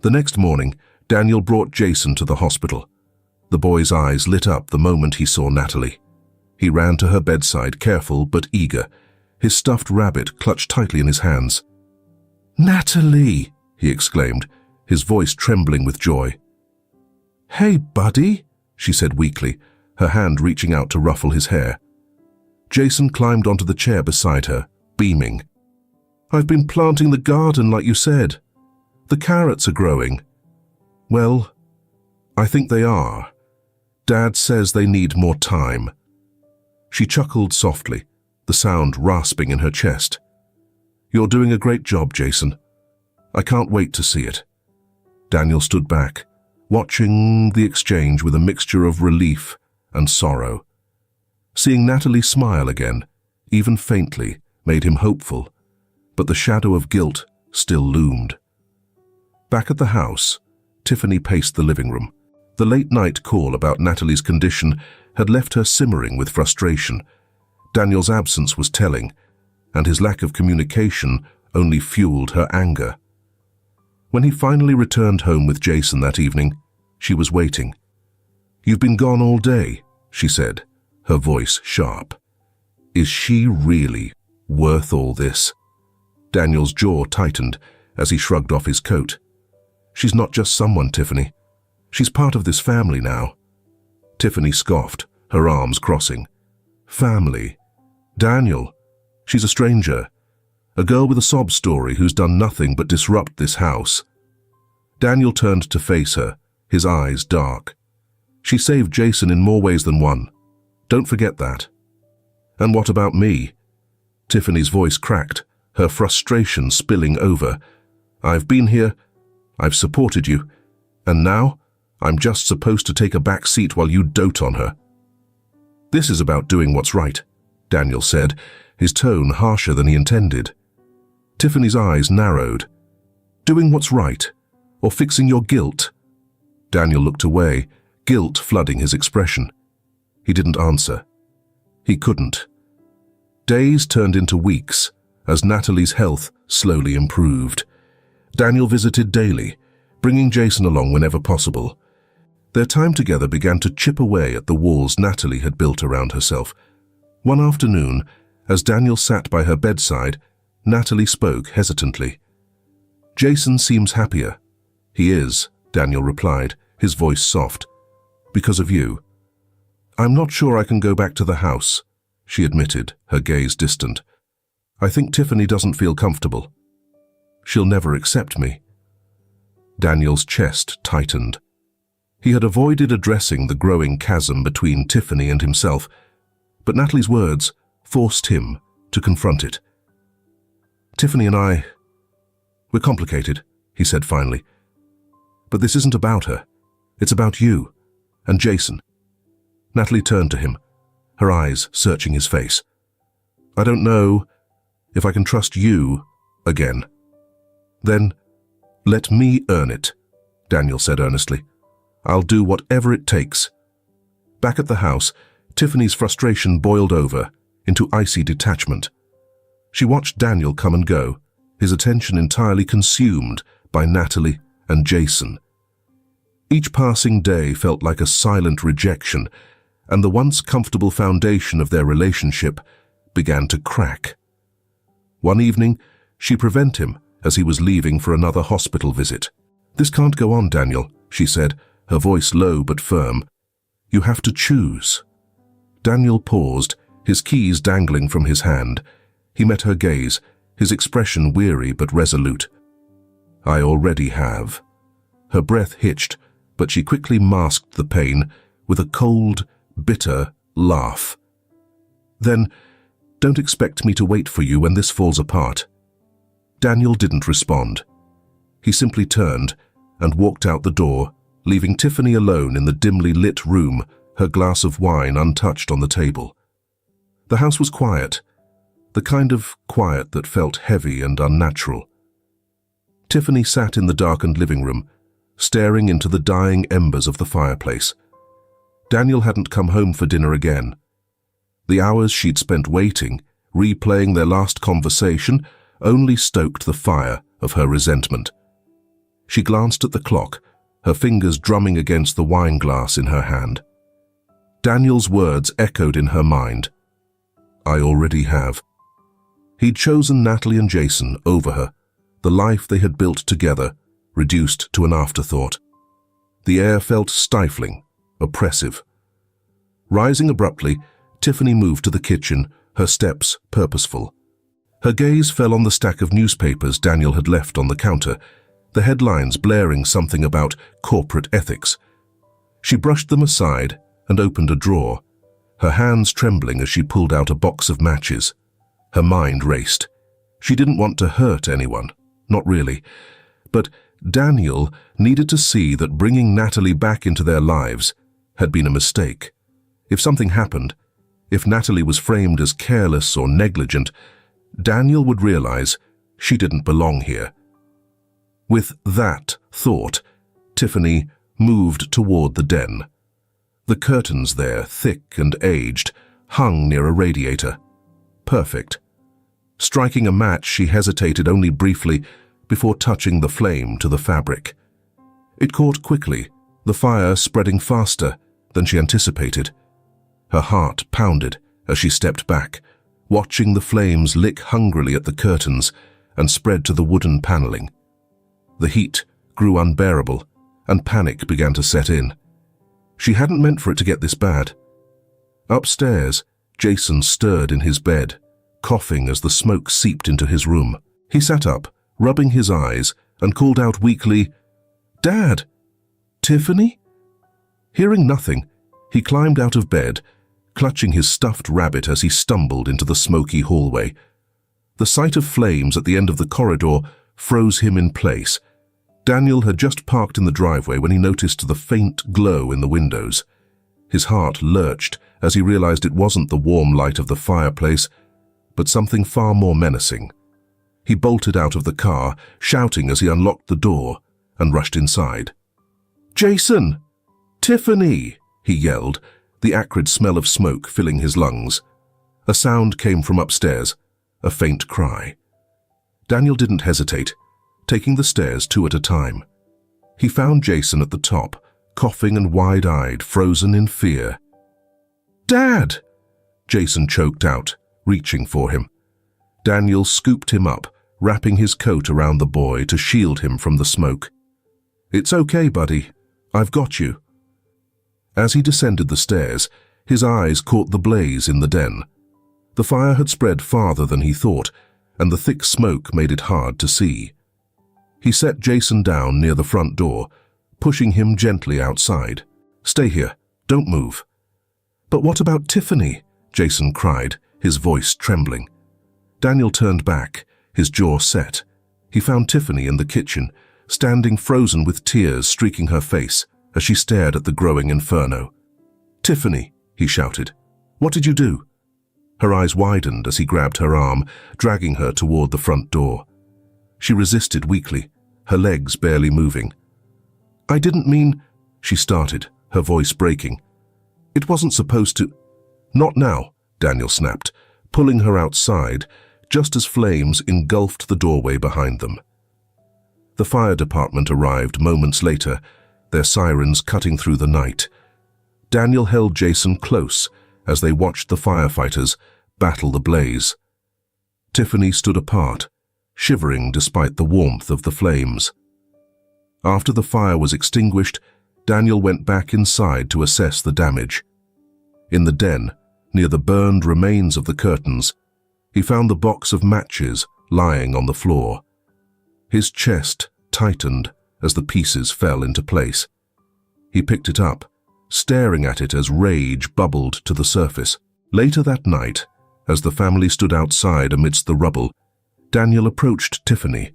The next morning, Daniel brought Jason to the hospital. The boy's eyes lit up the moment he saw Natalie. He ran to her bedside, careful but eager, his stuffed rabbit clutched tightly in his hands. "Natalie!" he exclaimed, his voice trembling with joy. "Hey, buddy," she said weakly, her hand reaching out to ruffle his hair. Jason climbed onto the chair beside her, beaming. "I've been planting the garden like you said. The carrots are growing." "Well, I think they are. Dad says they need more time." She chuckled softly, the sound rasping in her chest. "You're doing a great job, Jason. I can't wait to see it." Daniel stood back, watching the exchange with a mixture of relief and sorrow. Seeing Natalie smile again, even faintly, made him hopeful, but the shadow of guilt still loomed. Back at the house, Tiffany paced the living room. The late-night call about Natalie's condition had left her simmering with frustration. Daniel's absence was telling, and his lack of communication only fueled her anger. When he finally returned home with Jason that evening, she was waiting. "You've been gone all day," she said, her voice sharp. "Is she really worth all this?" Daniel's jaw tightened as he shrugged off his coat. "She's not just someone, Tiffany. She's part of this family now." Tiffany scoffed, her arms crossing. "Family? Daniel, she's a stranger. A girl with a sob story who's done nothing but disrupt this house." Daniel turned to face her, his eyes dark. "She saved Jason in more ways than one. Don't forget that." "And what about me?" Tiffany's voice cracked, her frustration spilling over. "I've been here, I've supported you, and now I'm just supposed to take a back seat while you dote on her." "This is about doing what's right," Daniel said, his tone harsher than he intended. Tiffany's eyes narrowed. "Doing what's right, or fixing your guilt?" Daniel looked away, guilt flooding his expression. He didn't answer. He couldn't. Days turned into weeks as Natalie's health slowly improved. Daniel visited daily, bringing Jason along whenever possible. Their time together began to chip away at the walls Natalie had built around herself. One afternoon, as Daniel sat by her bedside, Natalie spoke hesitantly. "Jason seems happier." "He is," Daniel replied, his voice soft. "Because of you." "I'm not sure I can go back to the house," she admitted, her gaze distant. "I think Tiffany doesn't feel comfortable. She'll never accept me." Daniel's chest tightened. He had avoided addressing the growing chasm between Tiffany and himself, but Natalie's words forced him to confront it. "Tiffany and we're complicated," he said finally. "But this isn't about her. It's about you and Jason." Natalie turned to him, her eyes searching his face. "I don't know if I can trust you again." "Then let me earn it," Daniel said earnestly. "I'll do whatever it takes." Back at the house, Tiffany's frustration boiled over into icy detachment. She watched Daniel come and go, his attention entirely consumed by Natalie and Jason. Each passing day felt like a silent rejection, and the once comfortable foundation of their relationship began to crack. One evening, she prevented him as he was leaving for another hospital visit. "This can't go on, Daniel," she said, her voice low but firm. "You have to choose." Daniel paused, his keys dangling from his hand. He met her gaze, his expression weary but resolute. "I already have." Her breath hitched, but she quickly masked the pain with a cold, bitter laugh. "Then, don't expect me to wait for you when this falls apart." Daniel didn't respond. He simply turned and walked out the door, leaving Tiffany alone in the dimly lit room, her glass of wine untouched on the table. The house was quiet, the kind of quiet that felt heavy and unnatural. Tiffany sat in the darkened living room, staring into the dying embers of the fireplace. Daniel hadn't come home for dinner again. The hours she'd spent waiting, replaying their last conversation, only stoked the fire of her resentment. She glanced at the clock, her fingers drumming against the wine glass in her hand. Daniel's words echoed in her mind. "I already have." He'd chosen Natalie and Jason over her, the life they had built together, reduced to an afterthought. The air felt stifling, oppressive. Rising abruptly, Tiffany moved to the kitchen, her steps purposeful. Her gaze fell on the stack of newspapers Daniel had left on the counter, the headlines blaring something about corporate ethics. She brushed them aside and opened a drawer, her hands trembling as she pulled out a box of matches. Her mind raced. She didn't want to hurt anyone, not really. But Daniel needed to see that bringing Natalie back into their lives had been a mistake. If something happened, if Natalie was framed as careless or negligent, Daniel would realize she didn't belong here. With that thought, Tiffany moved toward the den. The curtains there, thick and aged, hung near a radiator. Perfect. Striking a match, she hesitated only briefly before touching the flame to the fabric. It caught quickly, the fire spreading faster than she anticipated. Her heart pounded as she stepped back, watching the flames lick hungrily at the curtains and spread to the wooden paneling. The heat grew unbearable, and panic began to set in. She hadn't meant for it to get this bad. Upstairs, Jason stirred in his bed, coughing as the smoke seeped into his room. He sat up, rubbing his eyes, and called out weakly, "Dad! Tiffany?" Hearing nothing, he climbed out of bed, clutching his stuffed rabbit as he stumbled into the smoky hallway. The sight of flames at the end of the corridor froze him in place. Daniel had just parked in the driveway when he noticed the faint glow in the windows. His heart lurched as he realized it wasn't the warm light of the fireplace, but something far more menacing. He bolted out of the car, shouting as he unlocked the door, and rushed inside. "Jason! Tiffany!" he yelled, the acrid smell of smoke filling his lungs. A sound came from upstairs, a faint cry. Daniel didn't hesitate, taking the stairs two at a time. He found Jason at the top, coughing and wide-eyed, frozen in fear. "Dad!" Jason choked out, reaching for him. Daniel scooped him up, wrapping his coat around the boy to shield him from the smoke. "It's okay, buddy. I've got you." As he descended the stairs, his eyes caught the blaze in the den. The fire had spread farther than he thought, and the thick smoke made it hard to see. He set Jason down near the front door, pushing him gently outside. "Stay here. Don't move." "But what about Tiffany?" Jason cried, his voice trembling. Daniel turned back, his jaw set. He found Tiffany in the kitchen, standing frozen with tears streaking her face as she stared at the growing inferno. "Tiffany," he shouted, "what did you do?" Her eyes widened as he grabbed her arm, dragging her toward the front door. She resisted weakly, her legs barely moving. "I didn't mean," she started, her voice breaking. "It wasn't supposed to." "Not now," Daniel snapped, pulling her outside, just as flames engulfed the doorway behind them. The fire department arrived moments later, their sirens cutting through the night. Daniel held Jason close as they watched the firefighters battle the blaze. Tiffany stood apart, shivering despite the warmth of the flames. After the fire was extinguished, Daniel went back inside to assess the damage. In the den, near the burned remains of the curtains, he found the box of matches lying on the floor. His chest tightened as the pieces fell into place. He picked it up, staring at it as rage bubbled to the surface. Later that night, as the family stood outside amidst the rubble, Daniel approached Tiffany.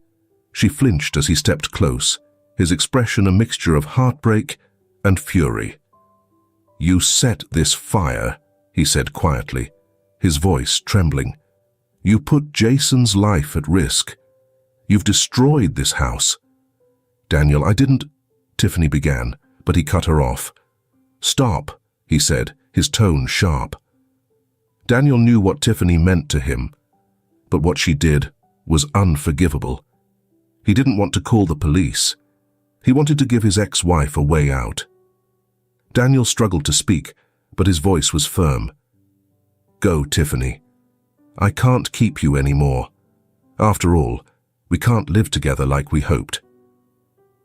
She flinched as he stepped close, his expression a mixture of heartbreak and fury. "You set this fire," he said quietly, his voice trembling. "You put Jason's life at risk. You've destroyed this house." "Daniel, I didn't," Tiffany began, but he cut her off. "Stop," he said, his tone sharp. Daniel knew what Tiffany meant to him, but what she did was unforgivable. He didn't want to call the police. He wanted to give his ex-wife a way out. Daniel struggled to speak, but his voice was firm. "Go, Tiffany. I can't keep you anymore. After all, we can't live together like we hoped.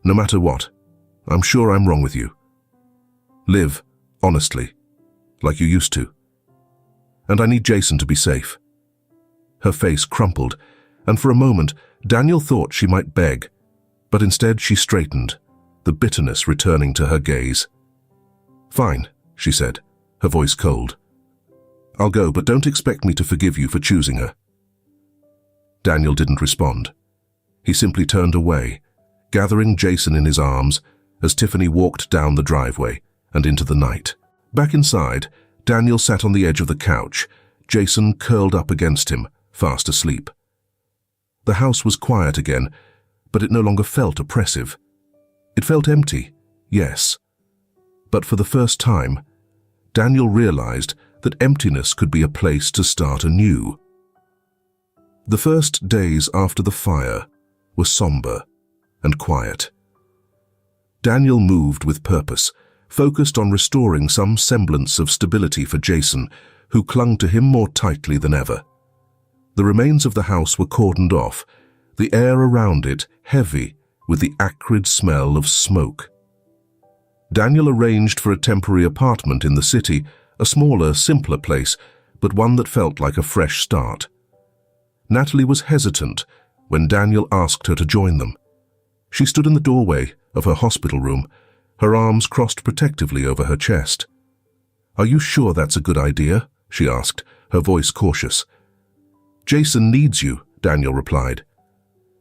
No matter what, I'm sure I'm wrong with you. Live, honestly, like you used to. And I need Jason to be safe." Her face crumpled, and for a moment, Daniel thought she might beg, but instead she straightened, the bitterness returning to her gaze. "Fine," she said, her voice cold. "I'll go, but don't expect me to forgive you for choosing her." Daniel didn't respond. He simply turned away, gathering Jason in his arms as Tiffany walked down the driveway and into the night. Back inside, Daniel sat on the edge of the couch, Jason curled up against him, fast asleep. The house was quiet again, but it no longer felt oppressive. It felt empty, yes. But for the first time, Daniel realized that emptiness could be a place to start anew. The first days after the fire were somber and quiet. Daniel moved with purpose, focused on restoring some semblance of stability for Jason, who clung to him more tightly than ever. The remains of the house were cordoned off, the air around it heavy with the acrid smell of smoke. Daniel arranged for a temporary apartment in the city, a smaller, simpler place, but one that felt like a fresh start. Natalie was hesitant when Daniel asked her to join them. She stood in the doorway of her hospital room, her arms crossed protectively over her chest. "Are you sure that's a good idea?" she asked, her voice cautious. "Jason needs you," Daniel replied.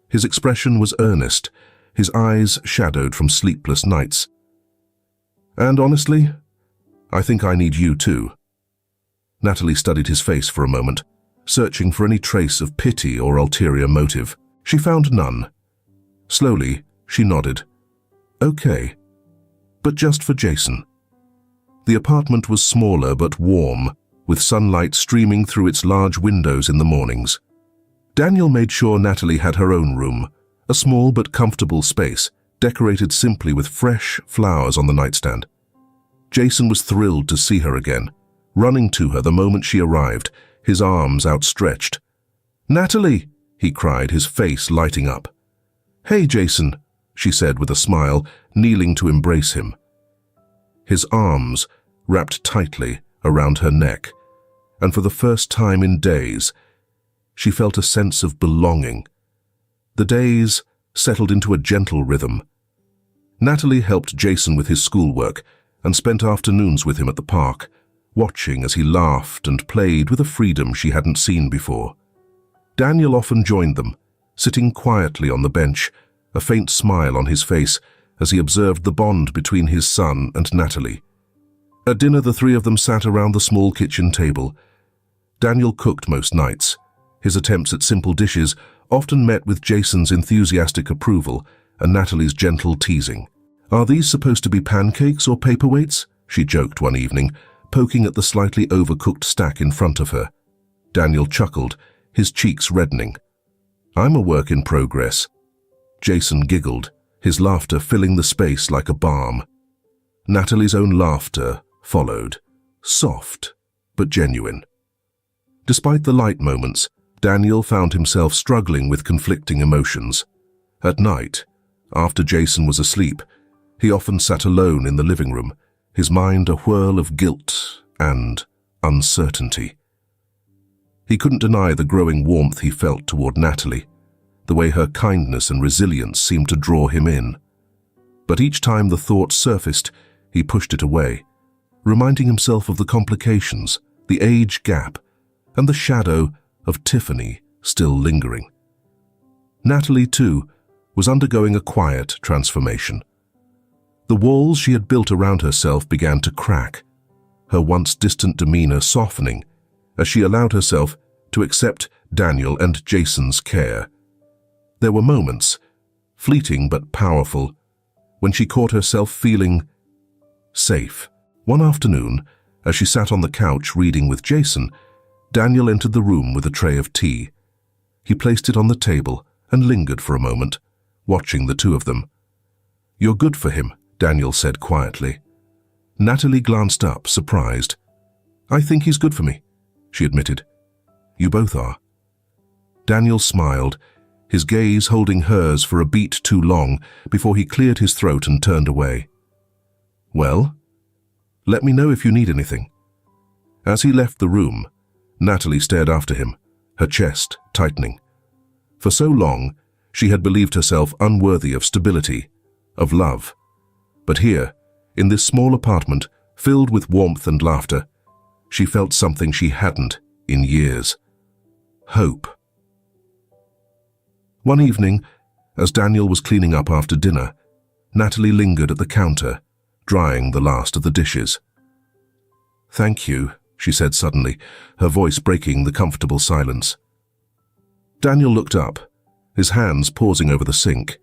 His expression was earnest, his eyes shadowed from sleepless nights. "And honestly, I think I need you too." Natalie studied his face for a moment, searching for any trace of pity or ulterior motive. She found none. Slowly, she nodded. "Okay, but just for Jason." The apartment was smaller but warm, with sunlight streaming through its large windows in the mornings. Daniel made sure Natalie had her own room, a small but comfortable space, decorated simply with fresh flowers on the nightstand. Jason was thrilled to see her again, running to her the moment she arrived, his arms outstretched. "Natalie!" he cried, his face lighting up. "Hey, Jason," she said with a smile, kneeling to embrace him. His arms wrapped tightly around her neck, and for the first time in days, she felt a sense of belonging. The days settled into a gentle rhythm. Natalie helped Jason with his schoolwork and spent afternoons with him at the park, watching as he laughed and played with a freedom she hadn't seen before. Daniel often joined them, sitting quietly on the bench, a faint smile on his face as he observed the bond between his son and Natalie. At dinner, the three of them sat around the small kitchen table. Daniel cooked most nights. His attempts at simple dishes often met with Jason's enthusiastic approval and Natalie's gentle teasing. "Are these supposed to be pancakes or paperweights?" she joked one evening, poking at the slightly overcooked stack in front of her. Daniel chuckled, his cheeks reddening. "I'm a work in progress." Jason giggled, his laughter filling the space like a balm. Natalie's own laughter followed, soft but genuine. Despite the light moments, Daniel found himself struggling with conflicting emotions. At night, after Jason was asleep, he often sat alone in the living room, his mind a whirl of guilt and uncertainty. He couldn't deny the growing warmth he felt toward Natalie, the way her kindness and resilience seemed to draw him in. But each time the thought surfaced, he pushed it away, reminding himself of the complications, the age gap, and the shadow of Tiffany still lingering. Natalie, too, was undergoing a quiet transformation. The walls she had built around herself began to crack, her once distant demeanor softening as she allowed herself to accept Daniel and Jason's care. There were moments, fleeting but powerful, when she caught herself feeling safe. One afternoon, as she sat on the couch reading with Jason, Daniel entered the room with a tray of tea. He placed it on the table and lingered for a moment, watching the two of them. "You're good for him," Daniel said quietly. Natalie glanced up, surprised. "I think he's good for me," she admitted. "You both are." Daniel smiled, his gaze holding hers for a beat too long before he cleared his throat and turned away. "Well, let me know if you need anything." As he left the room, Natalie stared after him, her chest tightening. For so long, she had believed herself unworthy of stability, of love. But here, in this small apartment, filled with warmth and laughter, she felt something she hadn't in years. Hope. One evening, as Daniel was cleaning up after dinner, Natalie lingered at the counter, drying the last of the dishes. "Thank you," she said suddenly, her voice breaking the comfortable silence. Daniel looked up, his hands pausing over the sink.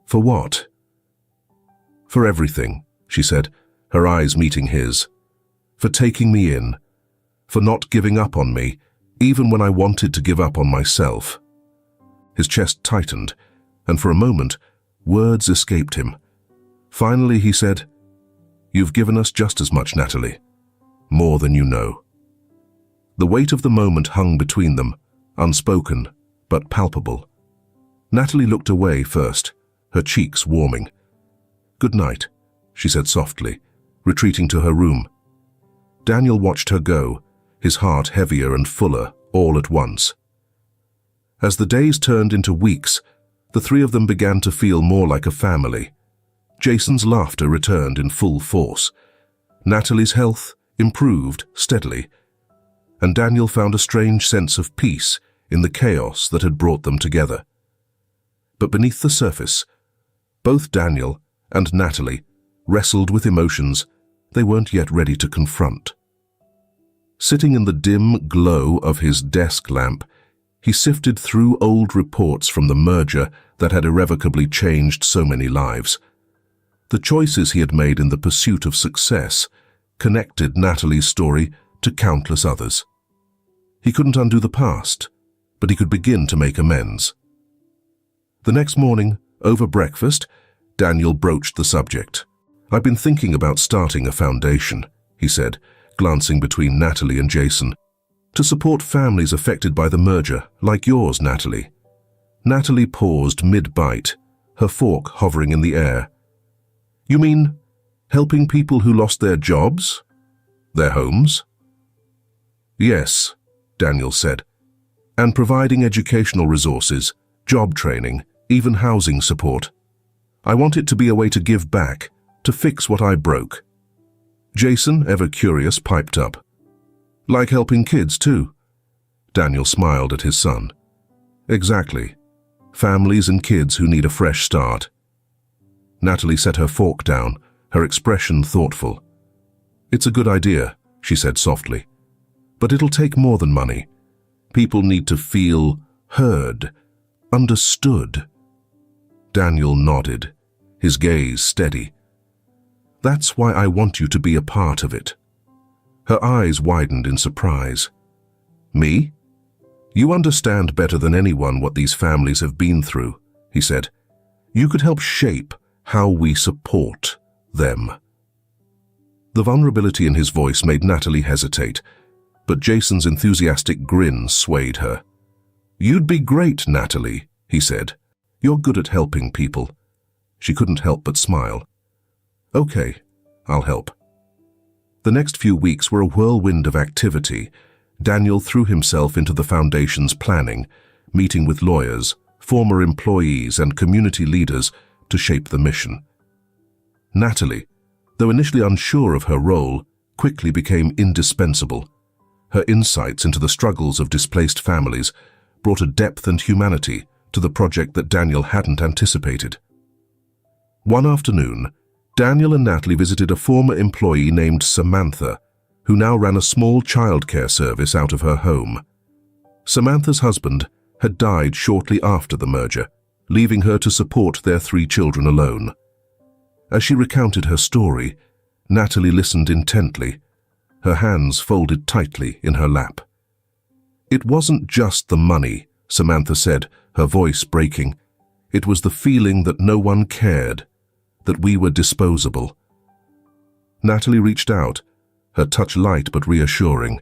"For what?" "For everything," she said, her eyes meeting his. "For taking me in, for not giving up on me, even when I wanted to give up on myself." His chest tightened, and for a moment, words escaped him. Finally, he said, "You've given us just as much, Natalie. More than you know." The weight of the moment hung between them, unspoken, but palpable. Natalie looked away first, her cheeks warming. "Good night," she said softly, retreating to her room. Daniel watched her go, his heart heavier and fuller all at once. As the days turned into weeks, the three of them began to feel more like a family. Jason's laughter returned in full force. Natalie's health improved steadily, and Daniel found a strange sense of peace in the chaos that had brought them together. But beneath the surface, both Daniel and Natalie wrestled with emotions they weren't yet ready to confront. Sitting in the dim glow of his desk lamp, he sifted through old reports from the merger that had irrevocably changed so many lives. The choices he had made in the pursuit of success connected Natalie's story to countless others. He couldn't undo the past, but he could begin to make amends. The next morning, over breakfast, Daniel broached the subject. "I've been thinking about starting a foundation," he said, glancing between Natalie and Jason, "to support families affected by the merger, like yours, Natalie." Natalie paused mid-bite, her fork hovering in the air. "You mean helping people who lost their jobs? Their homes?" "Yes," Daniel said, "and providing educational resources, job training, even housing support. I want it to be a way to give back, to fix what I broke." Jason, ever curious, piped up. "Like helping kids too?" Daniel smiled at his son. "Exactly. Families and kids who need a fresh start." Natalie set her fork down, her expression thoughtful. "It's a good idea," she said softly. "But it'll take more than money. People need to feel heard, understood." Daniel nodded, his gaze steady. "That's why I want you to be a part of it." Her eyes widened in surprise. "Me? You understand better than anyone what these families have been through," he said. "You could help shape how we support them." The vulnerability in his voice made Natalie hesitate, but Jason's enthusiastic grin swayed her. "You'd be great, Natalie," he said. "You're good at helping people." She couldn't help but smile. "Okay, I'll help." The next few weeks were a whirlwind of activity. Daniel threw himself into the foundation's planning, meeting with lawyers, former employees, and community leaders to shape the mission. Natalie, though initially unsure of her role, quickly became indispensable. Her insights into the struggles of displaced families brought a depth and humanity to the project that Daniel hadn't anticipated. One afternoon, Daniel and Natalie visited a former employee named Samantha, who now ran a small childcare service out of her home. Samantha's husband had died shortly after the merger, leaving her to support their 3 children alone. As she recounted her story, Natalie listened intently, her hands folded tightly in her lap. "It wasn't just the money," Samantha said, her voice breaking. "It was the feeling that no one cared, that we were disposable." Natalie reached out, her touch light but reassuring.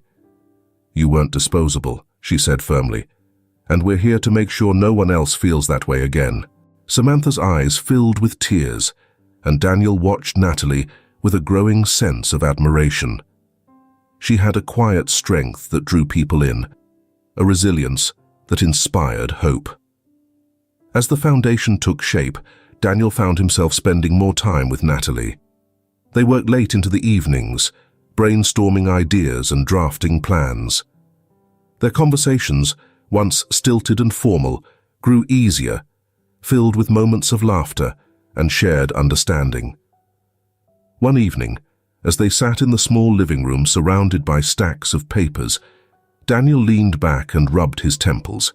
"You weren't disposable," she said firmly, "and we're here to make sure no one else feels that way again." Samantha's eyes filled with tears, and Daniel watched Natalie with a growing sense of admiration. She had a quiet strength that drew people in, a resilience that inspired hope. As the foundation took shape, Daniel found himself spending more time with Natalie. They worked late into the evenings, brainstorming ideas and drafting plans. Their conversations, once stilted and formal, grew easier, filled with moments of laughter and shared understanding. One evening, as they sat in the small living room surrounded by stacks of papers, Daniel leaned back and rubbed his temples.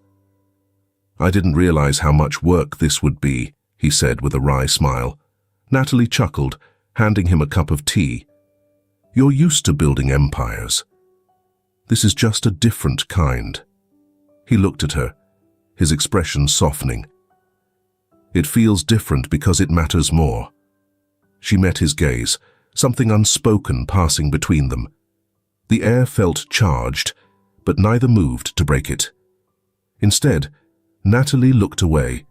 "I didn't realize how much work this would be," he said with a wry smile. Natalie chuckled, handing him a cup of tea. "You're used to building empires. This is just a different kind." He looked at her, his expression softening. "It feels different because it matters more." She met his gaze, something unspoken passing between them. The air felt charged, but neither moved to break it. Instead, Natalie looked away,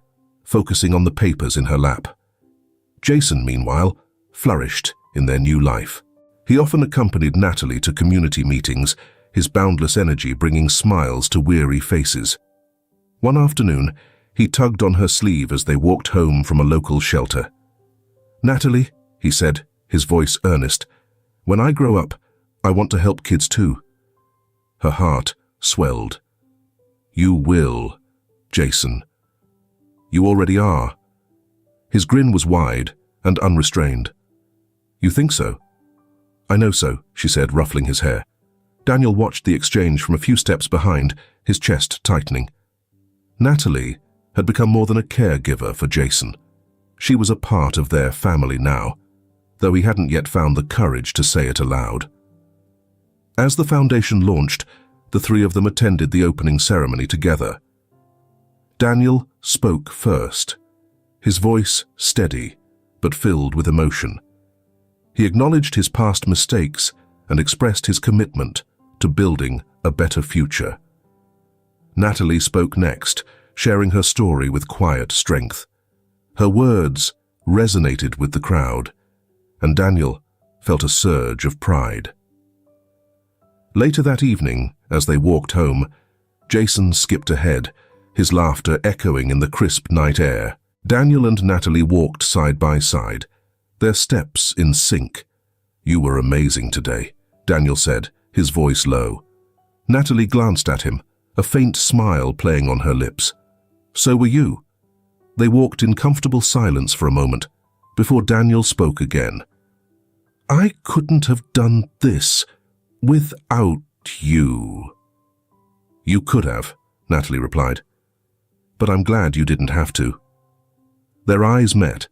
focusing on the papers in her lap. Jason, meanwhile, flourished in their new life. He often accompanied Natalie to community meetings, his boundless energy bringing smiles to weary faces. One afternoon, he tugged on her sleeve as they walked home from a local shelter. "Natalie," he said, his voice earnest, "when I grow up, I want to help kids too." Her heart swelled. "You will, Jason. You already are." His grin was wide and unrestrained. "You think so?" "I know so," she said, ruffling his hair. Daniel watched the exchange from a few steps behind, his chest tightening. Natalie had become more than a caregiver for Jason. She was a part of their family now, though he hadn't yet found the courage to say it aloud. As the foundation launched, the 3 of them attended the opening ceremony together. Daniel spoke first, his voice steady but filled with emotion. He acknowledged his past mistakes and expressed his commitment to building a better future. Natalie spoke next, sharing her story with quiet strength. Her words resonated with the crowd, and Daniel felt a surge of pride. Later that evening, as they walked home, Jason skipped ahead, his laughter echoing in the crisp night air. Daniel and Natalie walked side by side, their steps in sync. "You were amazing today," Daniel said, his voice low. Natalie glanced at him, a faint smile playing on her lips. "So were you." They walked in comfortable silence for a moment, before Daniel spoke again. "I couldn't have done this without you." "You could have," Natalie replied. "But I'm glad you didn't have to." Their eyes met,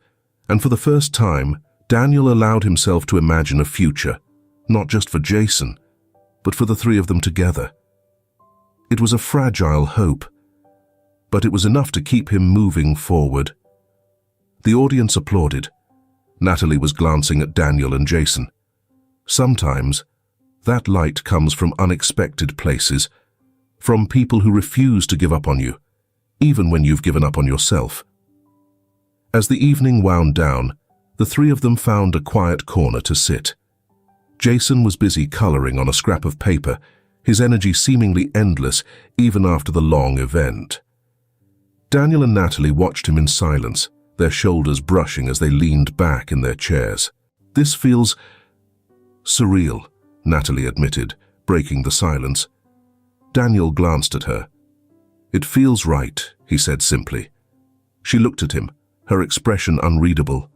and for the first time, Daniel allowed himself to imagine a future, not just for Jason, but for the three of them together. It was a fragile hope, but it was enough to keep him moving forward. The audience applauded. Natalie was glancing at Daniel and Jason. Sometimes, that light comes from unexpected places, from people who refuse to give up on you, even when you've given up on yourself. As the evening wound down, the three of them found a quiet corner to sit. Jason was busy coloring on a scrap of paper, his energy seemingly endless even after the long event. Daniel and Natalie watched him in silence, their shoulders brushing as they leaned back in their chairs. "This feels surreal," Natalie admitted, breaking the silence. Daniel glanced at her. "It feels right," he said simply. She looked at him, her expression unreadable.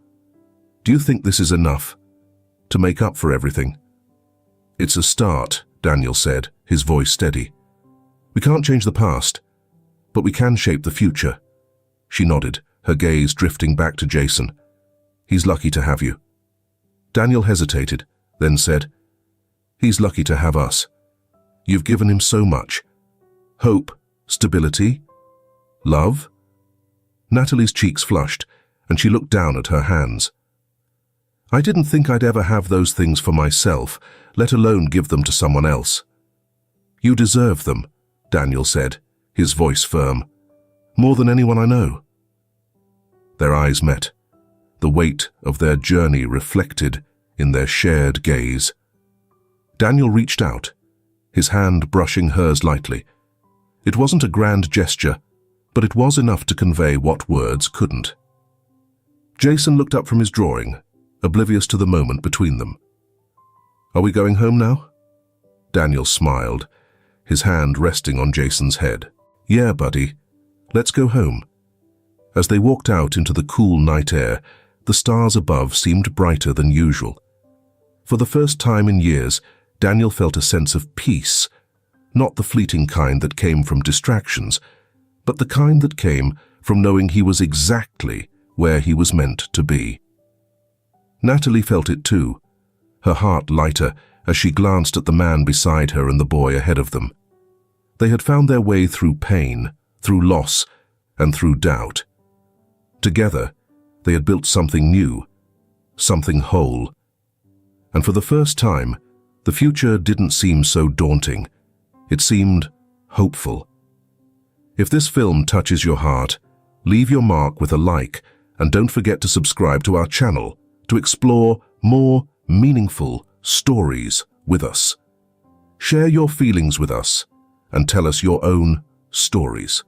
"Do you think this is enough to make up for everything?" "It's a start," Daniel said, his voice steady. "We can't change the past, but we can shape the future." She nodded, her gaze drifting back to Jason. "He's lucky to have you." Daniel hesitated, then said, "He's lucky to have us. You've given him so much. Hope, stability, love." Natalie's cheeks flushed, and she looked down at her hands. "I didn't think I'd ever have those things for myself, let alone give them to someone else." "You deserve them," Daniel said, his voice firm. "More than anyone I know." Their eyes met, the weight of their journey reflected in their shared gaze. Daniel reached out, his hand brushing hers lightly. It wasn't a grand gesture, but it was enough to convey what words couldn't. Jason looked up from his drawing, oblivious to the moment between them. "Are we going home now?" Daniel smiled, his hand resting on Jason's head. "Yeah, buddy. Let's go home." As they walked out into the cool night air, the stars above seemed brighter than usual. For the first time in years, Daniel felt a sense of peace, not the fleeting kind that came from distractions, but the kind that came from knowing he was exactly where he was meant to be. Natalie felt it too, her heart lighter as she glanced at the man beside her and the boy ahead of them. They had found their way through pain, through loss, and through doubt. Together, they had built something new, something whole. And for the first time, the future didn't seem so daunting. It seemed hopeful. If this film touches your heart, leave your mark with a like, and don't forget to subscribe to our channel to explore more meaningful stories with us. Share your feelings with us and tell us your own stories.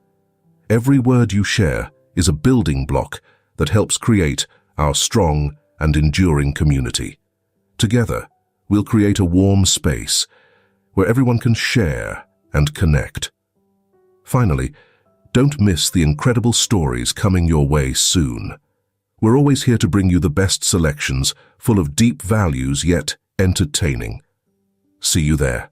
Every word you share is a building block that helps create our strong and enduring community. Together, we'll create a warm space where everyone can share and connect. Finally, don't miss the incredible stories coming your way soon. We're always here to bring you the best selections, full of deep values yet entertaining. See you there.